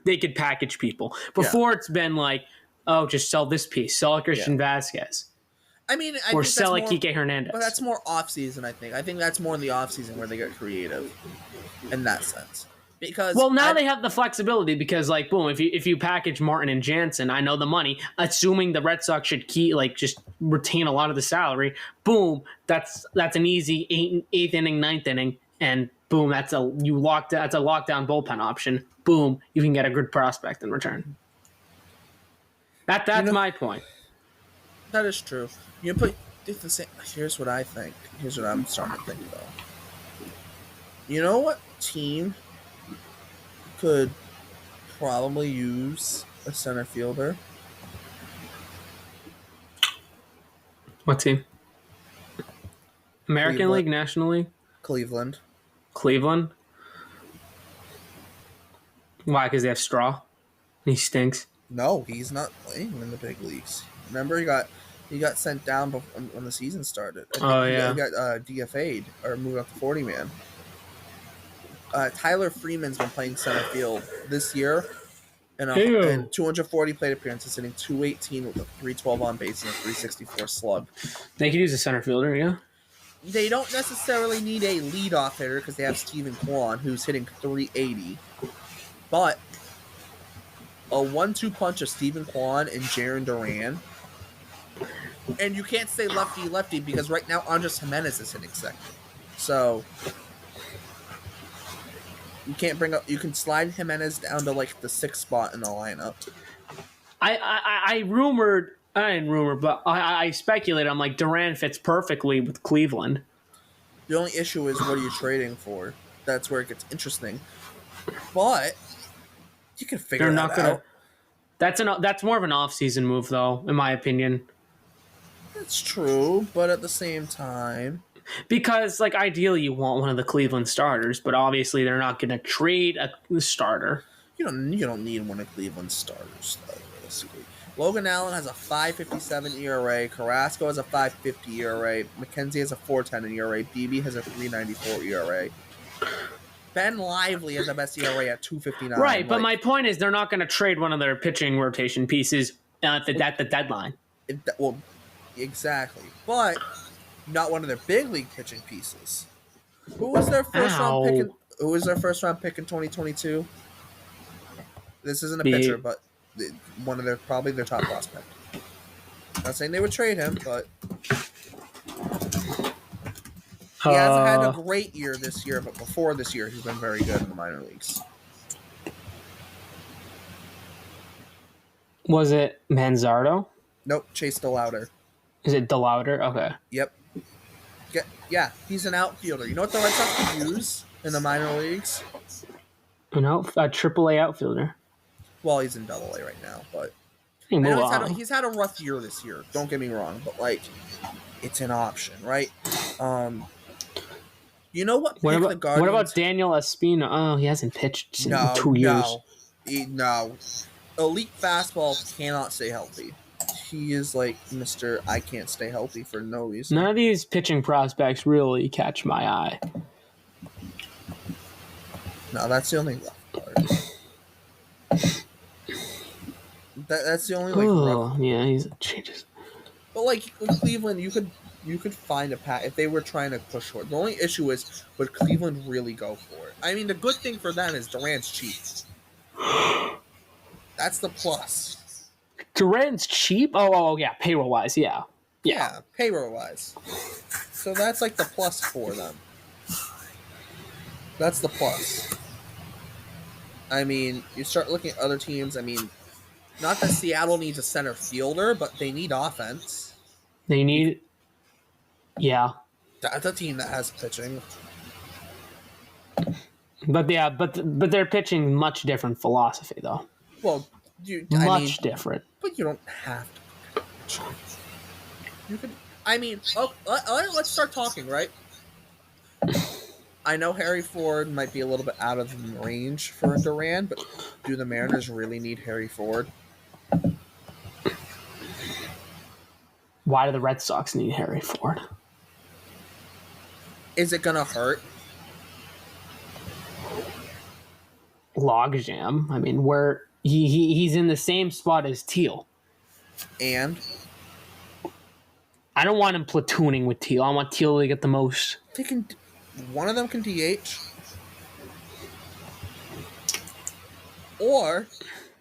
they could package people. Before it's been like, oh, just sell this piece, sell Christian Vasquez. I mean, I or think sell that's more, Kike Hernandez. but that's more off season. I think that's more in the off season where they get creative, in that sense. Because Well, now they have the flexibility because, like, boom, if you package Martin and Jansen, I know the money. Assuming the Red Sox should just retain a lot of the salary. Boom, that's an easy eighth inning, ninth inning, and boom, that's a lockdown bullpen option. Boom, you can get a good prospect in return. That's my point. That is true. You put the same. Here's what I think. Here's what I'm starting to think though. You know what team could probably use a center fielder? What team? American Cleveland. League, National League, Cleveland. Cleveland. Why? Because they have Straw. He stinks. No, he's not playing in the big leagues. Remember, he got sent down when the season started. He got DFA'd or moved up to 40 man. Tyler Freeman's been playing center field this year, and 240 plate appearances, hitting .218 with a .312 on base and a .364 slug. They could use a center fielder, yeah. They don't necessarily need a leadoff hitter because they have Steven Kwan, who's hitting .380, but a 1-2 punch of Steven Kwan and Jarren Duran. And you can't say lefty because right now Andres Jimenez is hitting second. So you can slide Jimenez down to like the 6th spot in the lineup. I speculated. I'm like, Duran fits perfectly with Cleveland. The only issue is what are you trading for? That's where it gets interesting. But you can figure that out. That's more of an off-season move, though, in my opinion. That's true, but at the same time, because like ideally you want one of the Cleveland starters, but obviously they're not going to trade a starter. You don't need one of Cleveland's starters, though, realistically. Logan Allen has a 5.57 ERA. Carrasco has a 5.50 ERA. McKenzie has a 4.10 ERA. Beebe has a 3.94 ERA. Ben Lively has the best ERA at 2.59. Right, but my point is they're not going to trade one of their pitching rotation pieces at the deadline. Exactly, but not one of their big league pitching pieces. Who was their first round pick in 2022? This isn't a pitcher, but one of probably their top prospect. Not saying they would trade him, but he hasn't had a great year this year. But before this year, he's been very good in the minor leagues. Was it Manzardo? Nope, Chase DeLauder. Is it DeLauder? Okay. Yep. Yeah, he's an outfielder. You know what the Red Sox could use in the minor leagues? A AAA outfielder. Well, he's in Double-A right now, but he's had a rough year this year. Don't get me wrong, but like, it's an option, right? You know what? What about Daniel Espino? Oh, he hasn't pitched in 2 years. No. Elite fastball cannot stay healthy. He is like Mr. I can't stay healthy for no reason. None of these pitching prospects really catch my eye. No, that's the only rough part. That's the only rough. Yeah, he's changes. But like with Cleveland, you could find a path if they were trying to push for it. The only issue is, would Cleveland really go for it? I mean, the good thing for them is Duran's cheap. That's the plus. Duran's cheap? Oh yeah, payroll wise, yeah. Yeah, payroll wise. So that's like the plus for them. That's the plus. I mean, you start looking at other teams. I mean, not that Seattle needs a center fielder, but they need offense. They need, yeah. That's a team that has pitching. But yeah, but they're pitching much different philosophy though. Well, much different. But you don't have to. You could. I mean, let's start talking, right? I know Harry Ford might be a little bit out of range for Duran, but do the Mariners really need Harry Ford? Why do the Red Sox need Harry Ford? Is it gonna hurt? Logjam. I mean, where he's in the same spot as Teal. And I don't want him platooning with Teal. I want Teal to get the most. They can. One of them can DH, or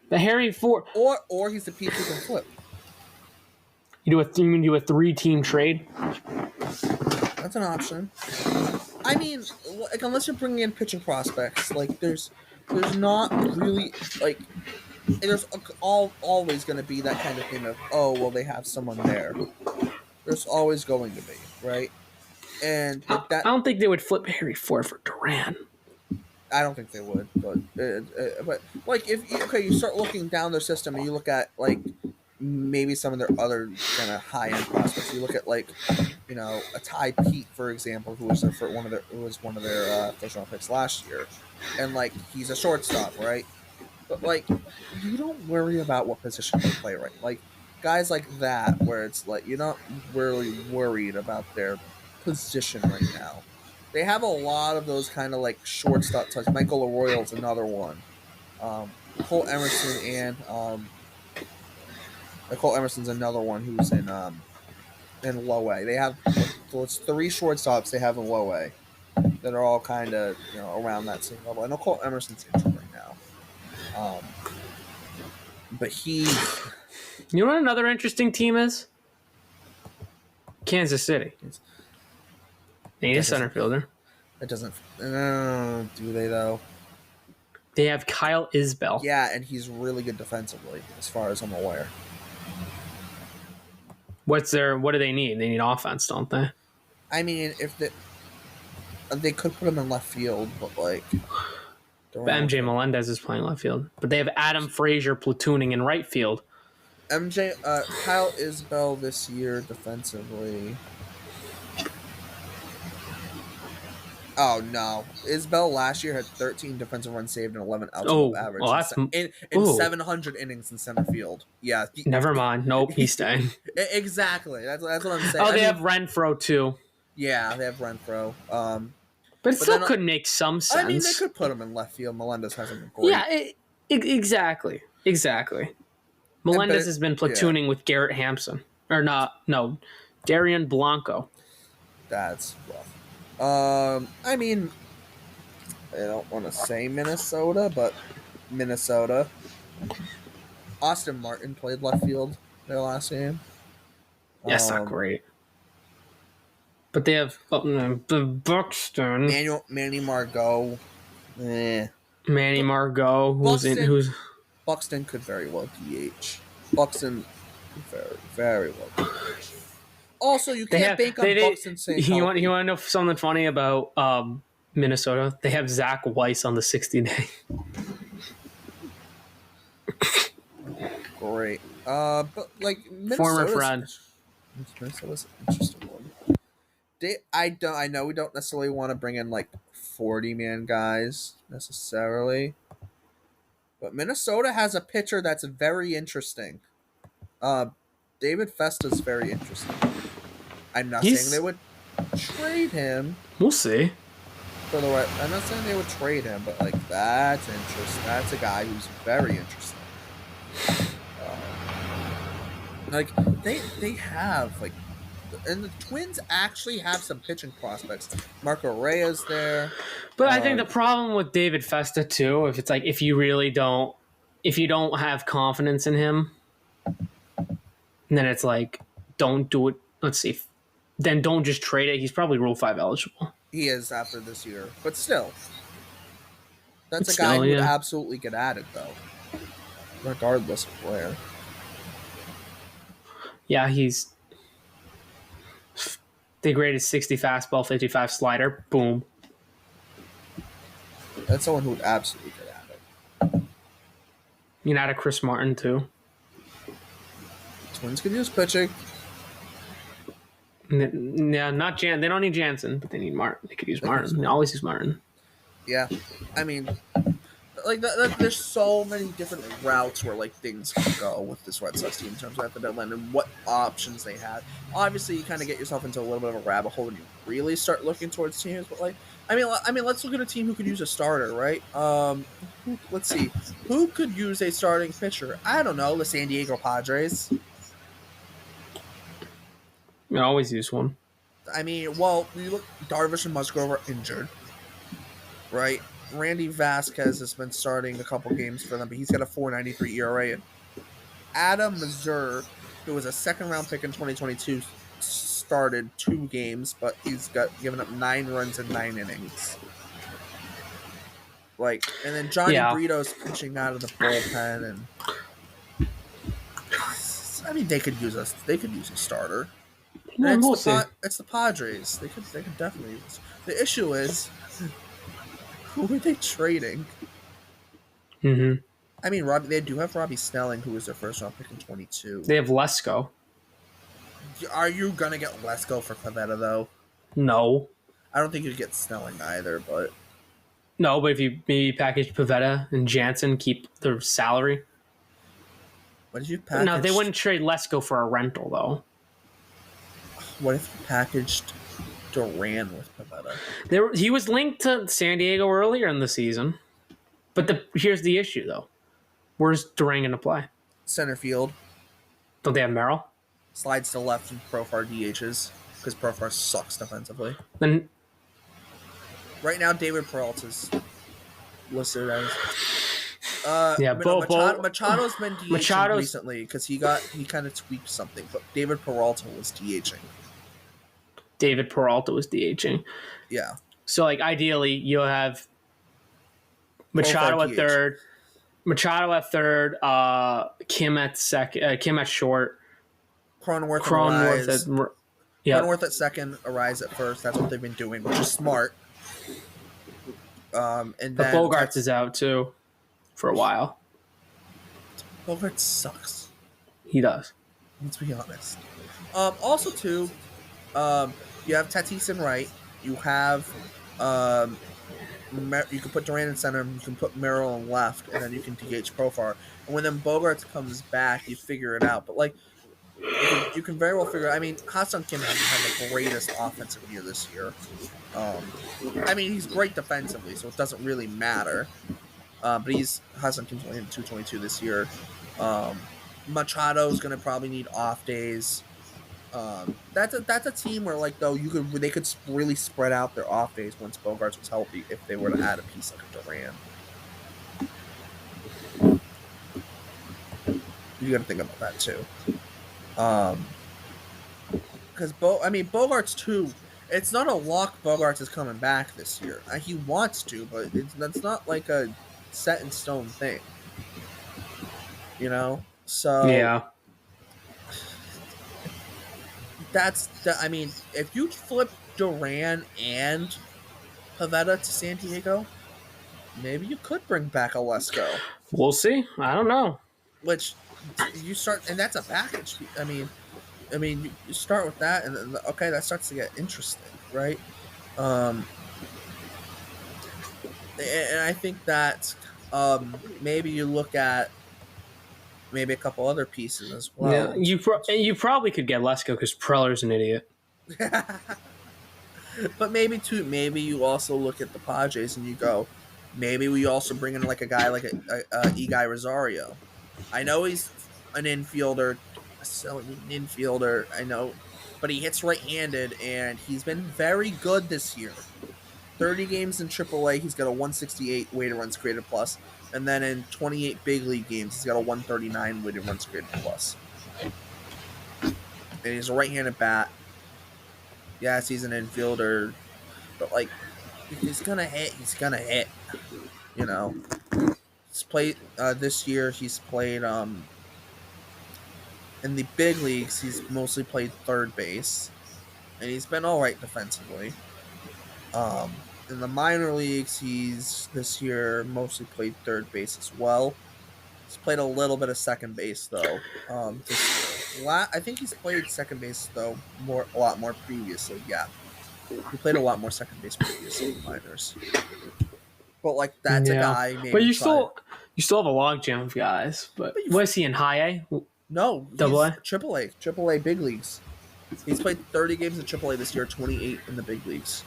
The Harry Ford. or he's the piece who can flip. You do a 3-team trade. That's an option. I mean, like, unless you're bringing in pitching prospects, like there's not really like there's always going to be that kind of thing of, oh well, they have someone there. There's always going to be, right? And I don't think they would flip Harry Ford for Duran. I don't think they would, but like if you start looking down their system and you look at like maybe some of their other kind of high end prospects, you look at like a Ty Pete, for example, who was one of their first round picks last year, and like he's a shortstop, right? But like you don't worry about what position they play, right? Like guys like that, where it's like you're not really worried about their position right now. They have a lot of those kind of like shortstop types. Michael Arroyo's another one. Cole Emerson and Cole Emerson's another one who's in low A. They have so it's 3 shortstops they have in low A that are all kind of around that same level. I know Cole Emerson's injured right now, but he. You know what another interesting team is? Kansas City. They need a center fielder. It doesn't. Do they though? They have Kyle Isbell. Yeah, and he's really good defensively, as far as I'm aware. What do they need? They need offense, don't they? I mean, if they could put him in left field, but like. But MJ Melendez is playing left field, but they have Adam Frazier platooning in right field. Kyle Isbell this year defensively. Oh no! Isbell last year had 13 defensive runs saved and 11 outs above average. Well, that's in 700 innings in center field. Yeah. Never mind. Nope, he's staying. Exactly. That's what I'm saying. Oh, they have Renfroe too. Yeah, they have Renfroe. But it still could make some sense. I mean, they could put him in left field. Melendez hasn't been great. Yeah, exactly. Melendez has been platooning with Garrett Hampson. Or not, no, Darian Blanco. That's rough. I mean, I don't want to say Minnesota, but Minnesota. Austin Martin played left field their last game. That's not great. But they have Buxton. Manny Margot. Manny Margot, who's Buxton could very well DH. Buxton could very, very well DH. Also, you can't bank on Buxton saying you want to know something funny about Minnesota? They have Zach Weiss on the 60-day. Great. But like former friend. Minnesota's an interesting one. I know we don't necessarily want to bring in like 40-man guys necessarily, but Minnesota has a pitcher that's very interesting. David Festa's very interesting. I'm not saying they would trade him. We'll see. For the right, I'm not saying they would trade him, but like that's interesting. That's a guy who's very interesting. Like they have like, and the Twins actually have some pitching prospects. Marco Reyes there. But I think the problem with David Festa too, if you don't have confidence in him, then it's like, don't do it. Let's see. Then don't just trade it. He's probably Rule 5 eligible. He is after this year, but still, that's a guy who would absolutely get added though, regardless of where. Yeah, they graded 60 fastball, 55 slider. Boom. That's someone who would absolutely get added. You can add a Chris Martin too. Twins could use pitching. Yeah, not Jan. They don't need Jansen, but they need Martin. They could use Martin. They always use Martin. Yeah, I mean, like there's so many different routes where like things can go with this Red Sox team in terms of at the deadline and what options they have. Obviously, you kind of get yourself into a little bit of a rabbit hole when you really start looking towards teams. But like, I mean, let's look at a team who could use a starter, right? Let's see, who could use a starting pitcher? I don't know, the San Diego Padres. I always use one. I mean, well, you look, Darvish and Musgrove are injured, right? Randy Vasquez has been starting a couple games for them, but he's got a 4.93 ERA. And Adam Mazur, who was a second-round pick in 2022, started 2 games, but he's given up 9 runs in 9 innings. And then Johnny Brito's pitching out of the bullpen, and I mean they could use a starter. Yeah, we'll see. It's the Padres. They could definitely use this. The issue is, who are they trading? Mm-hmm. I mean, they do have Robbie Snelling, who was their first round pick in 22. They have Lesko. Are you gonna get Lesko for Pivetta though? No. I don't think you'd get Snelling either, but no. But if you maybe package Pivetta and Jansen, keep their salary. What did you package? No, they wouldn't trade Lesko for a rental though. What if you packaged Duran with Pivetta? He was linked to San Diego earlier in the season, but here's the issue though. Where's Duran going to play? Center field. Don't they have Merrill? Slides to left and Profar DHs because Profar sucks defensively. Then right now, David Peralta's listed as. Machado's been DHing recently because he kind of tweaked something, but David Peralta was DHing. David Peralta was DHing. Yeah. So ideally, you'll have Machado at third. Machado at third, Kim at second, Kim at short, Cronenworth at second, Arise at first. That's what they've been doing, which is smart. And then Bogarts is out too for a while. Bogarts sucks. He does. Let's be honest. Also, too, you have Tatis in right. You have you can put Duran in center, you can put Merrill in left, and then you can DH Profar. And when then Bogarts comes back, you figure it out. But you can very well figure. I mean, Ha-Seong Kim hasn't had the greatest offensive year this year. I mean, he's great defensively, so it doesn't really matter. But Ha-Seong Kim's only in 222 this year. Machado's gonna probably need off days. That's a team where they could really spread out their off days once Bogarts was healthy if they were to add a piece like a Duran. You got to think about that too. Because Bogarts too. It's not a lock. Bogarts is coming back this year. He wants to, but that's not like a set in stone thing. You know. So yeah. If you flip Duran and Pivetta to San Diego, maybe you could bring back a Lesko. We'll see. I don't know. Which you start, and that's a package. I mean, you start with that, and then, okay, that starts to get interesting, right? And I think that maybe you look at maybe a couple other pieces as well. Yeah, you probably could get Lesko because Preller's an idiot. But maybe you also look at the Padres and you go, maybe we also bring in like a guy like a Eguy Rosario. I know he's an infielder, I know, but he hits right-handed and he's been very good this year. 30 games in AAA, he's got a 168 weighted runs created plus. And then in 28 big league games, he's got a 139 weighted runs created plus. And he's a right-handed bat. Yes, he's an infielder, but if he's gonna hit, he's gonna hit. You know, he's played this year. He's played in the big leagues. He's mostly played third base, and he's been all right defensively. In the minor leagues, he's this year mostly played third base as well. He's played a little bit of second base though. I think he's played second base though a lot more previously. Yeah, he played a lot more second base previously in the minors. But that's a guy. Maybe but you still have a logjam of guys. But was he in high A? No, Double A, AAA big leagues. He's played 30 games in AAA this year, 28 in the big leagues.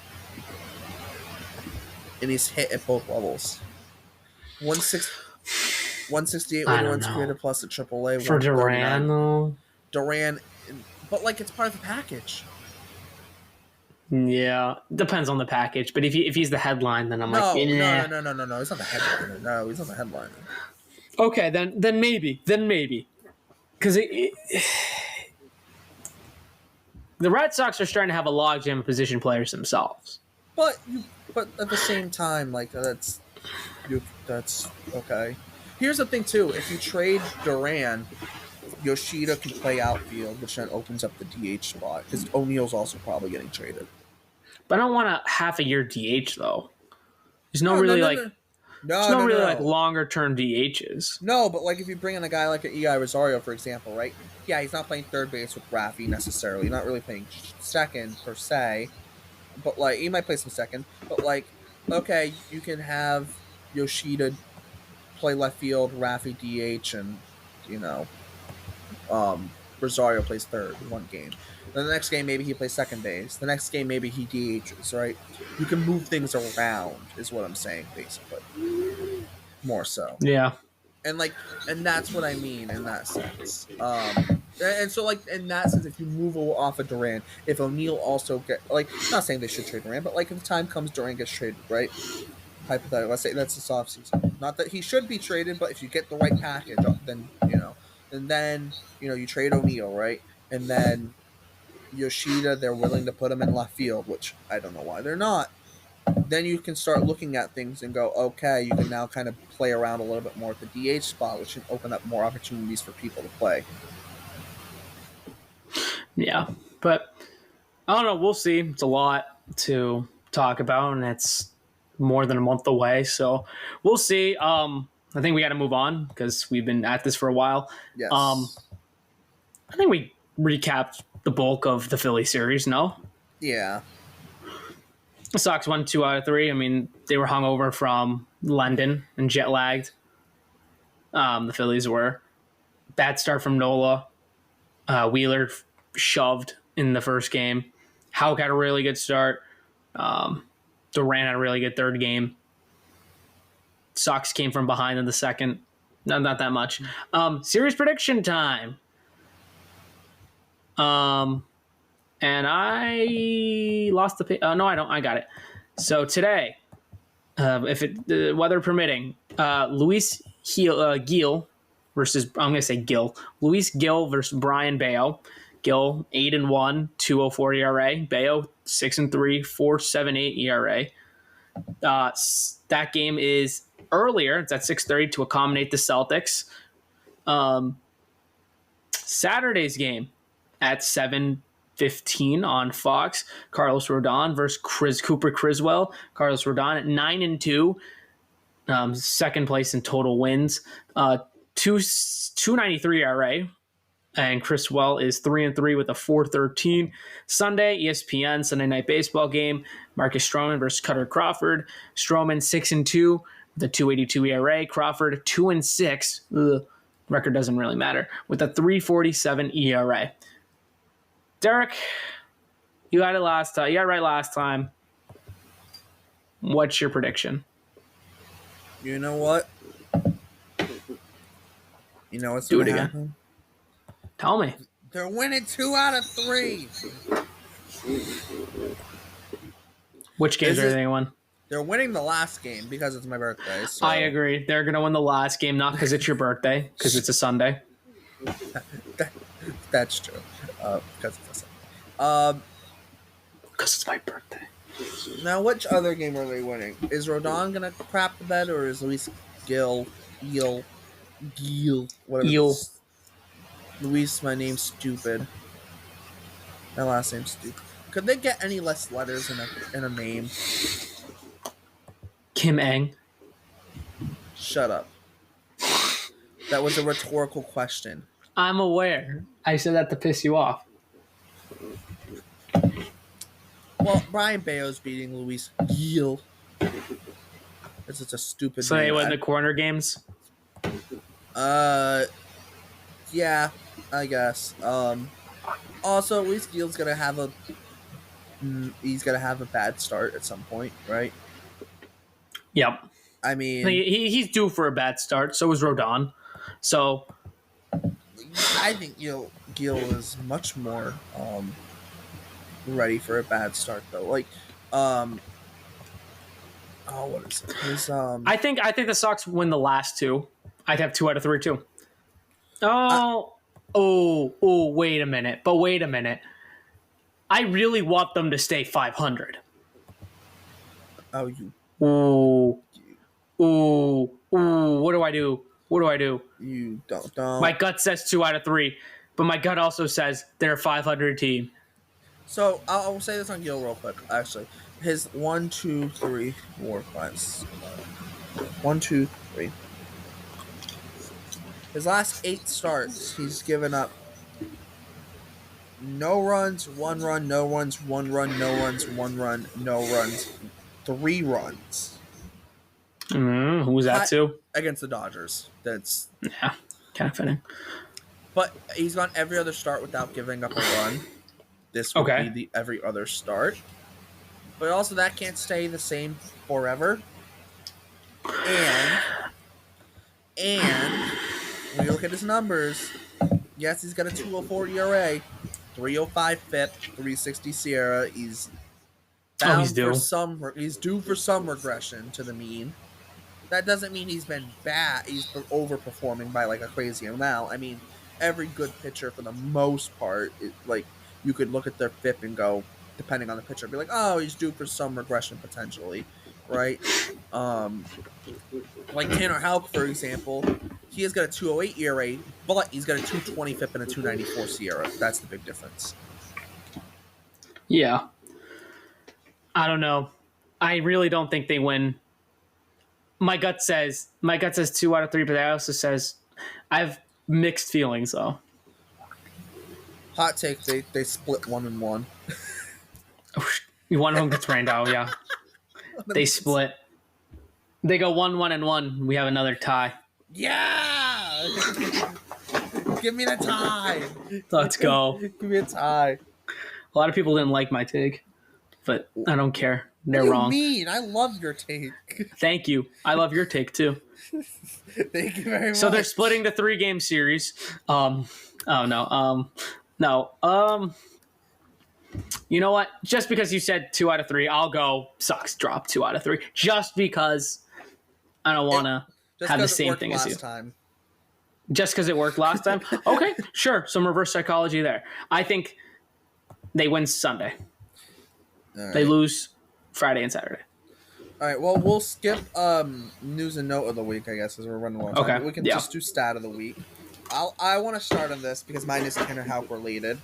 And he's hit at both levels. 168 weighted runs created plus at AAA. For Duran, though. Duran But like it's part of the package. Yeah, depends on the package. But if he's the headline, then I'm No, like, nah. no. He's not the headliner. No, he's not the headliner. Okay, then maybe, because the Red Sox are starting to have a logjam of position players themselves. But at the same time, like that's okay. Here's the thing too: if you trade Duran, Yoshida can play outfield, which then opens up the DH spot because O'Neal's also probably getting traded. But I don't want a half a year DH though. There's no like longer term DHs. No, but like if you bring in a guy like an E.I. Rosario, for example, right? Yeah, he's not playing third base with Rafi necessarily. Not really playing second per se, but like he might play some second. But like, okay, you can have Yoshida play left field, Rafi DH, and Rosario plays third one game. Then the next game maybe he plays second base. The next game maybe he DHs, right? You can move things around, is what I'm saying, basically. More so. Yeah. And that's what I mean in that sense. And so like in that sense, if you move off of Duran, if O'Neal also I'm not saying they should trade Duran, but like if the time comes Duran gets traded, right? Hypothetically, let's say that's this offseason. Not that he should be traded, but if you get the right package, then you trade O'Neal, right? And then Yoshida, they're willing to put him in left field, which I don't know why they're not. Then you can start looking at things and go, okay, you can now kind of play around a little bit more at the DH spot, which can open up more opportunities for people to play. Yeah, but I don't know. We'll see. It's a lot to talk about, and it's more than a month away, so we'll see. I think we got to move on because we've been at this for a while. Yes. I think we recapped the bulk of the Philly series, no? Yeah. The Sox won 2 out of 3. I mean, they were hungover from London and jet lagged. The Phillies were. Bad start from Nola. Wheeler shoved in the first game. Houck had a really good start. Duran had a really good third game. Sox came from behind in the second. No, not that much. Series prediction time. And I lost the page. No, I don't. I got it. So today, if the weather permitting, Luis Gil versus, I'm going to say Gil. Luis Gil versus Brian Bayo. Gil 8-1, 2.04 ERA. Bayo 6-3, 4.78 ERA. That game is earlier. It's at 6:30 to accommodate the Celtics. Saturday's game at 7:15 on Fox. Carlos Rodon versus Cooper Criswell. Carlos Rodon at 9-2, second place in total wins. 2.93 ERA. And Criswell is 3-3 with a 4.13. Sunday, ESPN Sunday Night Baseball game. Marcus Stroman versus Cutter Crawford. Stroman 6-2 with a 2.82 ERA. Crawford 2-6. Record doesn't really matter with a 3.47 ERA. Derek, you got it last time. You got it right last time. What's your prediction? You know what? You know what's Do it going to again. happen? Tell me. They're winning 2 out of 3. Which games are they going to win? They're winning the last game because it's my birthday. So. I agree. They're going to win the last game, not because it's your birthday, because it's a Sunday. That's true. Because it's a Sunday. Because it's my birthday. Now, which other game are they winning? Is Rodon going to crap the bed, or is Luis Gil, whatever? Eel. Luis, my name's stupid. My last name's stupid. Could they get any less letters in a name? Kim Eng. Shut up. That was a rhetorical question. I'm aware. I said that to piss you off. Well, Brian Bayo's beating Luis Gil. This is a stupid So name. they win the corner games? Yeah, I guess. Also, Luis Gil's gonna have a bad start at some point, right? Yep. I mean, he's due for a bad start. So is Rodon. So I think Gil is much more ready for a bad start though. Like, what is it? His I think the Sox win the last two. I'd have 2 out of 3 too. I, Wait a minute. But wait a minute. I really want them to stay 500. oh you Ooh. What do I do? What do I do? you don't My gut says 2 out of 3, but my gut also says they're a 500 team. So I'll say this on Gil real quick. Actually, his 1, 2, 3, 4, 5, 1, 2, 3. His last 8 starts, he's given up no runs, 1 run, no runs, 1 run, no runs, 1 run, no runs, 3 runs. Who was that to? Against the Dodgers. That's Yeah, kind of fitting. But he's gone every other start without giving up a run. This would be the every other start. But also that can't stay the same forever. And when you look at his numbers, yes, he's got a 2.04 ERA, 3.05 FIP, 3.60 Sierra. He's He's due. He's due for some regression to the mean. That doesn't mean he's been bad. He's been overperforming by like a crazy amount. I mean, every good pitcher for the most part, like you could look at their FIP and go, depending on the pitcher, be like, oh, he's due for some regression potentially, right? Like Tanner Houck, for example, he has got a 2.08 ERA, but he's got a 2.20 FIP and a 2.94 Sierra. That's the big difference. Yeah. I don't know. I really don't think they win. My gut says 2 out of 3, but I also says I have mixed feelings though. Hot take: they split 1-1. One of them gets rained out. Yeah, they split. They go 1-1-1. We have another tie. Yeah, give me the tie. Let's go. Give me a tie. A lot of people didn't like my take, but I don't care. They're wrong. What do you mean? I love your take. Thank you. I love your take too. Thank you very much. So they're splitting the 3-game series. No. You know what? Just because you said 2 out of 3, I'll go Sox drop 2 out of 3. Just because I don't want to have the same thing as you. Time. Just because it worked last time? Okay, sure. Some reverse psychology there. I think they win Sunday. Right. They lose Friday and Saturday. All right. Well, we'll skip news and note of the week, I guess, as we're running low on time. Okay. We can just do stat of the week. I want to start on this because mine is Tanner Houck related.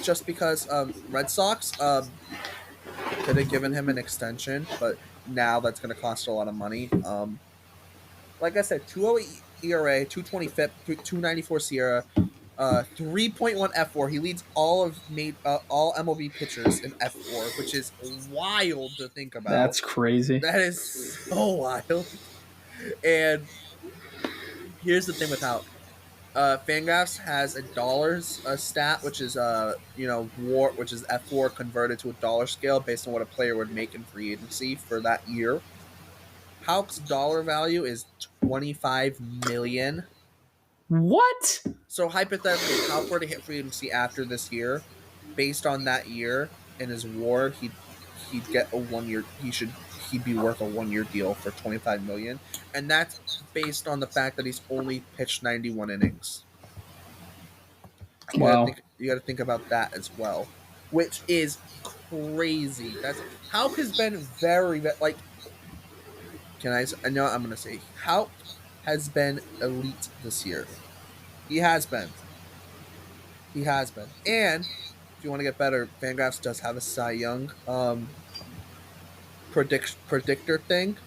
Just because Red Sox could have given him an extension, but now that's going to cost a lot of money. Like I said, 2.08 ERA, 2.20 FIP, 2.94 Sierra, 3.1 F4. He leads all MLB pitchers in F4, which is wild to think about. That's crazy. That is so wild. And here's the thing with Houck. Fangraphs has a dollars stat, which is WAR, which is F4 converted to a dollar scale based on what a player would make in free agency for that year. Houck's dollar value is $25 million. What? So hypothetically, if Houck were to hit free agency after this year, based on that year and his WAR, he'd get a 1 year. He'd be worth a 1 year deal for $25 million, and that's based on the fact that he's only pitched 91 innings. Wow. You got to think about that as well, which is crazy. Houck has been very like. I know I'm gonna say Houck has been elite this year. He has been. And if you want to get better, Fangraphs does have a Cy Young predictor thing.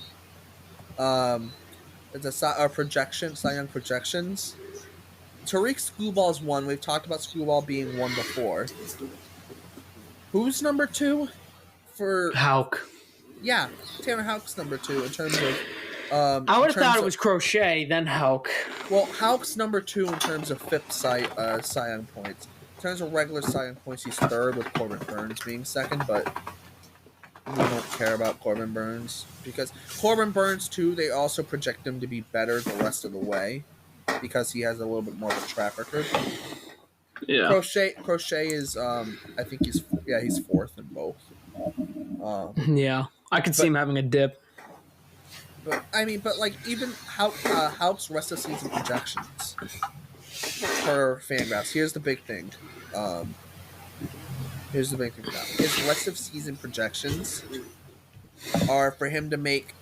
It's a projection, Cy Young projections. Tariq Skubal's one. We've talked about Skubal being one before. Who's number 2 for Houck? Yeah, Tanner Houck's number 2 in terms of. I would have thought it was Crochet, then Houck. Well, Houck's number 2 in terms of FIP Cy Young points. In terms of regular Cy Young points, he's 3rd with Corbin Burns being 2nd, but we don't care about Corbin Burns because Corbin Burns too. They also project him to be better the rest of the way. because he has a little bit more of a track record. Yeah. Crochet is I think he's fourth in both. Yeah. I could see him having a dip. But like even Haupt's rest of season projections per Fangraphs. Here's the big thing. Here's the big thing about it. His rest of season projections are for him to make.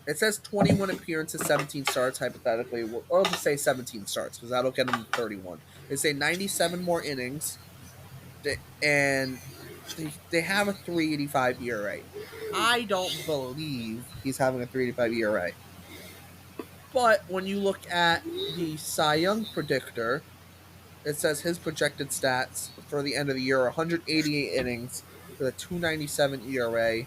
It says 21 appearances, 17 starts, hypothetically. Or just say 17 starts, because that'll get him to 31. They say 97 more innings, and they have a 3.85 ERA. I don't believe he's having a 3.85 ERA. But when you look at the Cy Young predictor, it says his projected stats for the end of the year are 188 innings with a 2.97 ERA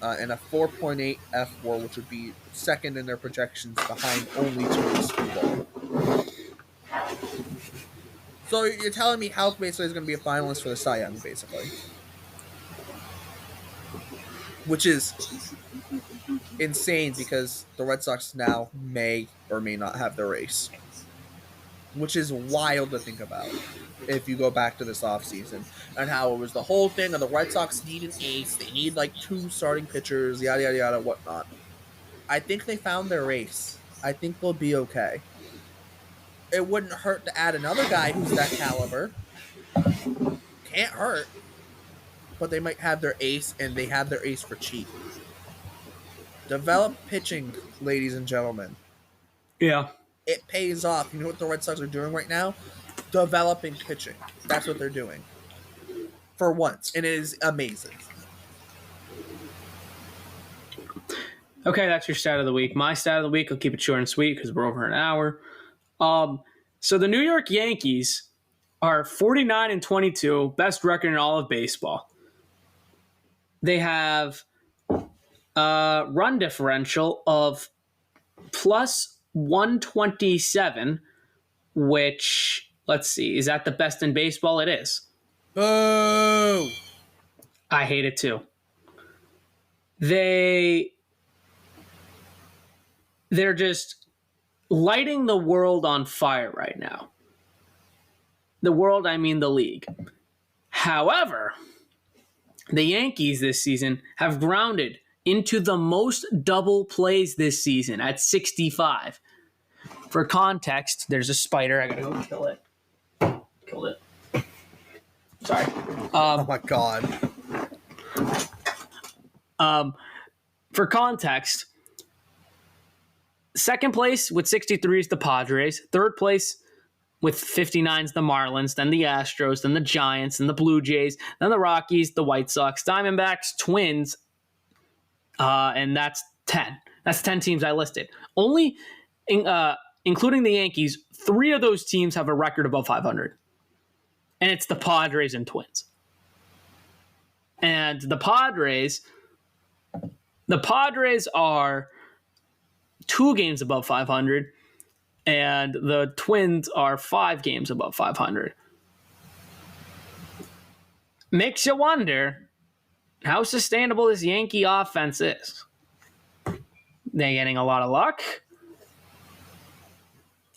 and a 4.8 F4, which would be second in their projections behind only Tony Skubal. So you're telling me Houck basically is going to be a finalist for the Cy Young, basically. Which is insane because the Red Sox now may or may not have their ace. Which is wild to think about if you go back to this offseason and how it was the whole thing of the Red Sox need an ace. They need like 2 starting pitchers, yada, yada, yada, whatnot. I think they found their ace. I think they'll be okay. It wouldn't hurt to add another guy who's that caliber. Can't hurt. But they might have their ace, and they have their ace for cheap. Develop pitching, ladies and gentlemen. Yeah. It pays off. You know what the Red Sox are doing right now? Developing pitching. That's what they're doing. For once. And it is amazing. Okay, that's your stat of the week. My stat of the week, I'll keep it short and sweet because we're over an hour. So the New York Yankees are 49-22, best record in all of baseball. They have a run differential of plus 127, which, let's see, is that the best in baseball? It is. Boo! I hate it too. They're just lighting the world on fire right now. The world, I mean the league. However, the Yankees this season have grounded into the most double plays this season at 65. For context, there's a spider. I gotta go kill it. Killed it. Sorry. Oh my god. For context, second place with 63 is the Padres. Third place with 59 is the Marlins, then the Astros, then the Giants, then the Blue Jays, then the Rockies, the White Sox, Diamondbacks, Twins, and that's 10. That's 10 teams I listed. Only, including the Yankees, 3 of those teams have a record above 500. And it's the Padres and Twins. And the Padres are 2 games above 500, and the Twins are 5 games above 500. Makes you wonder how sustainable this Yankee offense is. They're getting a lot of luck.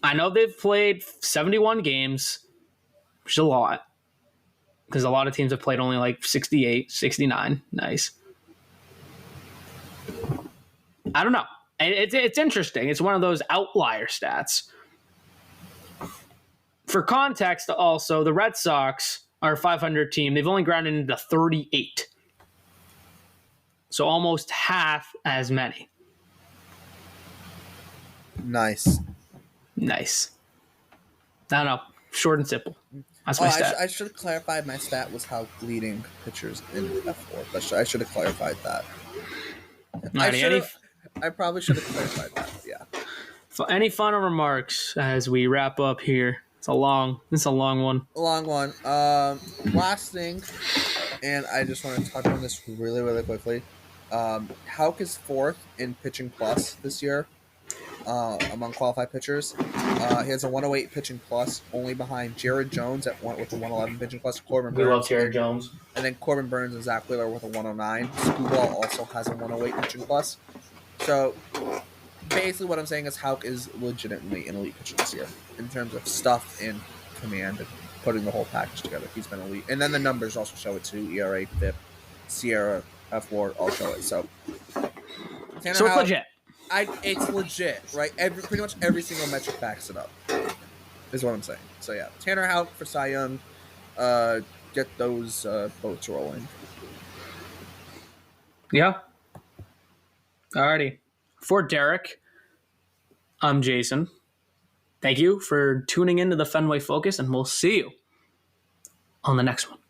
I know they've played 71 games, which is a lot, because a lot of teams have played only like 68, 69. Nice. I don't know. It's interesting. It's one of those outlier stats. For context, also, the Red Sox are a 500 team. They've only grounded into 38. So almost half as many. Nice. I don't know. Short and simple. That's my stat. I should have clarified my stat was how leading pitchers in F4. I should have clarified that. I probably should have clarified that. Yeah. So any final remarks as we wrap up here? It's a long one. Long one. Last thing, and I just want to touch on this really, really quickly. Houck is 4th in pitching plus this year among qualified pitchers. He has a 108 pitching plus, only behind Jared Jones with a 111 pitching plus. Corbin Burns. We love Jared Jones. And then Corbin Burns and Zach Wheeler with a 109. Skubal also has a 108 pitching plus. So basically what I'm saying is Houck is legitimately an elite pitcher this year in terms of stuff and command and putting the whole package together. He's been elite, and then the numbers also show it too. ERA, FIP, Sierra, F4 all show it. So Tanner So it's Houck, legit. it's legit, right? Pretty much every single metric backs it up. Is what I'm saying. So yeah, Tanner Houck for Cy Young. Get those boats rolling. Yeah. Alrighty. For Derek, I'm Jason. Thank you for tuning into the Fenway Focus, and we'll see you on the next one.